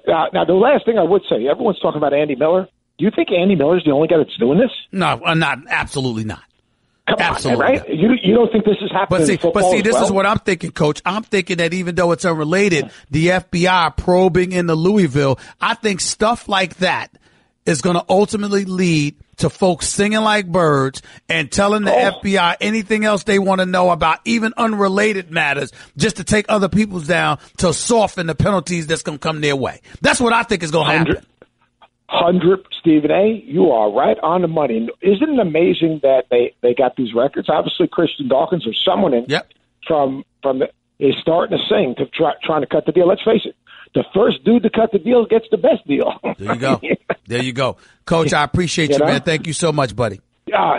Now, the last thing I would say, everyone's talking about Andy Miller. Do you think Andy Miller's the only guy that's doing this? No, absolutely not. Come absolutely on, right? You don't think this is happening in football? But see, this is what I'm thinking, Coach. I'm thinking that even though it's unrelated, the FBI probing into Louisville, I think stuff like that is going to ultimately lead to folks singing like birds and telling the FBI anything else they want to know about, even unrelated matters, just to take other people's down to soften the penalties that's going to come their way. That's what I think is going to happen. 100, Stephen A., you are right on the money. Isn't it amazing that they got these records? Obviously, Christian Dawkins or someone is starting to sing to trying to cut the deal. Let's face it. The first dude to cut the deal gets the best deal. There you go. There you go. Coach, I appreciate you, man. Thank you so much, buddy.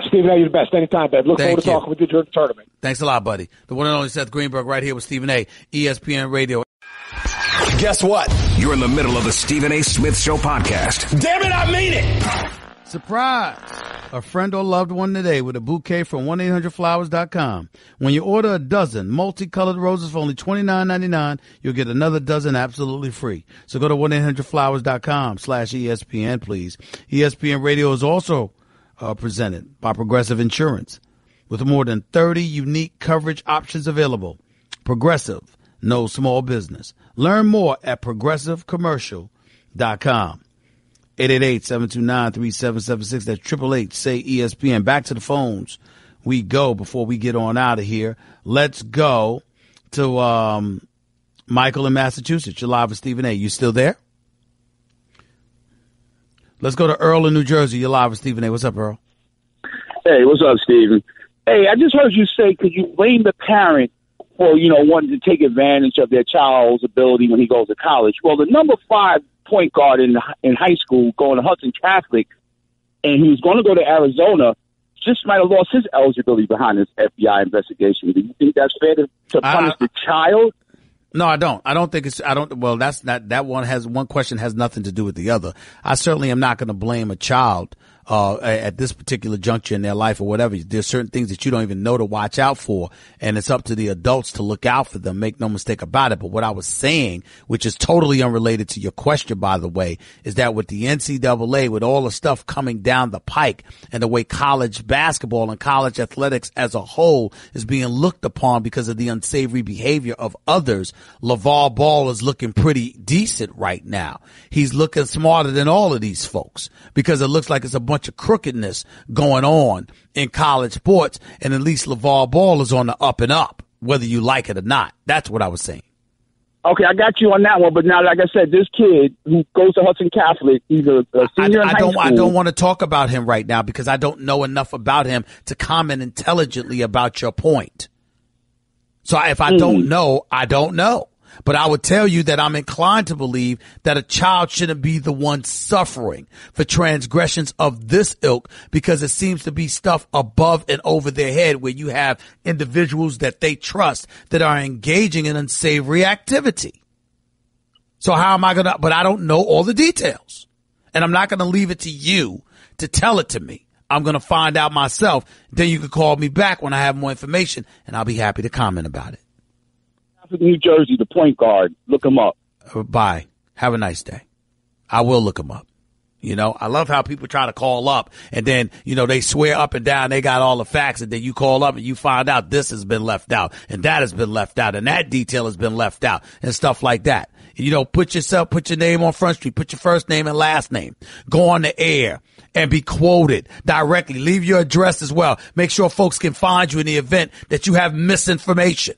Stephen A., you're the best. Anytime, babe. Look forward to talking with you during the tournament. Thanks a lot, buddy. The one and only Seth Greenberg right here with Stephen A., ESPN Radio. Guess what? You're in the middle of the Stephen A. Smith Show podcast. Damn it, I mean it! Surprise! A friend or loved one today with a bouquet from 1-800-Flowers.com. When you order a dozen multicolored roses for only $29.99, you'll get another dozen absolutely free. So go to 1-800-Flowers.com/ESPN, please. ESPN Radio is also presented by Progressive Insurance. With more than 30 unique coverage options available, Progressive knows small business. Learn more at progressivecommercial.com. 888-729-3776. That's 888-SAY-ESPN. Back to the phones we go before we get on out of here. Let's go to Michael in Massachusetts. You're live with Stephen A. You still there? Let's go to Earl in New Jersey. You're live with Stephen A. What's up, Earl? Hey, what's up, Stephen? Hey, I just heard you say, could you blame the parent for, wanting to take advantage of their child's ability when he goes to college? Well, the number 5 point guard in high school going to Hudson Catholic, and he was going to go to Arizona, just might have lost his eligibility behind this FBI investigation. Do you think that's fair to punish the child? No, I don't. I don't think it's, well, that's not, that one question has nothing to do with the other. I certainly am not going to blame a child at this particular juncture in their life or whatever. There's certain things that you don't even know to watch out for, and it's up to the adults to look out for them. Make no mistake about it. But what I was saying, which is totally unrelated to your question, by the way, is that with the NCAA, with all the stuff coming down the pike and the way college basketball and college athletics as a whole is being looked upon because of the unsavory behavior of others, LeVar Ball is looking pretty decent right now. He's looking smarter than all of these folks because it looks like it's a bunch of crookedness going on in college sports, and at least LeVar Ball is on the up and up, whether you like it or not. That's what I was saying. Okay, I got you on that one, but now, like I said, this kid who goes to Hudson Catholic, he's a senior in high school. I don't want to talk about him right now because I don't know enough about him to comment intelligently about your point. So if I don't know, I don't know. But I would tell you that I'm inclined to believe that a child shouldn't be the one suffering for transgressions of this ilk, because it seems to be stuff above and over their head where you have individuals that they trust that are engaging in unsavory activity. So how am I going to, but I don't know all the details, and I'm not going to leave it to you to tell it to me. I'm going to find out myself. Then you can call me back when I have more information, and I'll be happy to comment about it. New Jersey, the point guard. Look him up. Bye. Have a nice day. I will look him up. I love how people try to call up and then, they swear up and down they got all the facts, and then you call up and you find out this has been left out and that has been left out and that detail has been left out and stuff like that. Put your name on Front Street, put your first name and last name, go on the air and be quoted directly. Leave your address as well. Make sure folks can find you in the event that you have misinformation.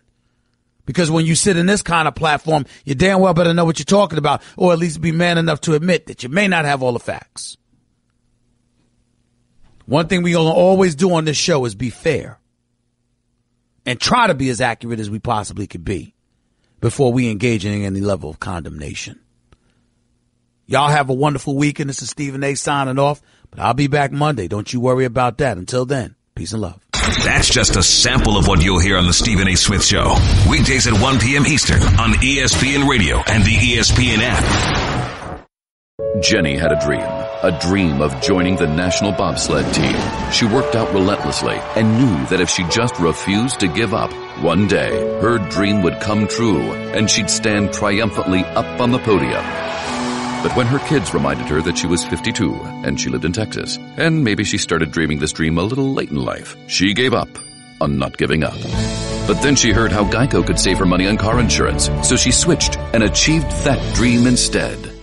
Because when you sit in this kind of platform, you damn well better know what you're talking about, or at least be man enough to admit that you may not have all the facts. One thing we're going to always do on this show is be fair and try to be as accurate as we possibly could be before we engage in any level of condemnation. Y'all have a wonderful weekend. This is Stephen A. signing off, but I'll be back Monday. Don't you worry about that. Until then, peace and love. That's just a sample of what you'll hear on the Stephen A. Smith Show. Weekdays at 1 p.m. Eastern on ESPN Radio and the ESPN app. Jenny had a dream of joining the national bobsled team. She worked out relentlessly and knew that if she just refused to give up, one day her dream would come true and she'd stand triumphantly up on the podium. But when her kids reminded her that she was 52 and she lived in Texas, and maybe she started dreaming this dream a little late in life, she gave up on not giving up. But then she heard how Geico could save her money on car insurance, so she switched and achieved that dream instead.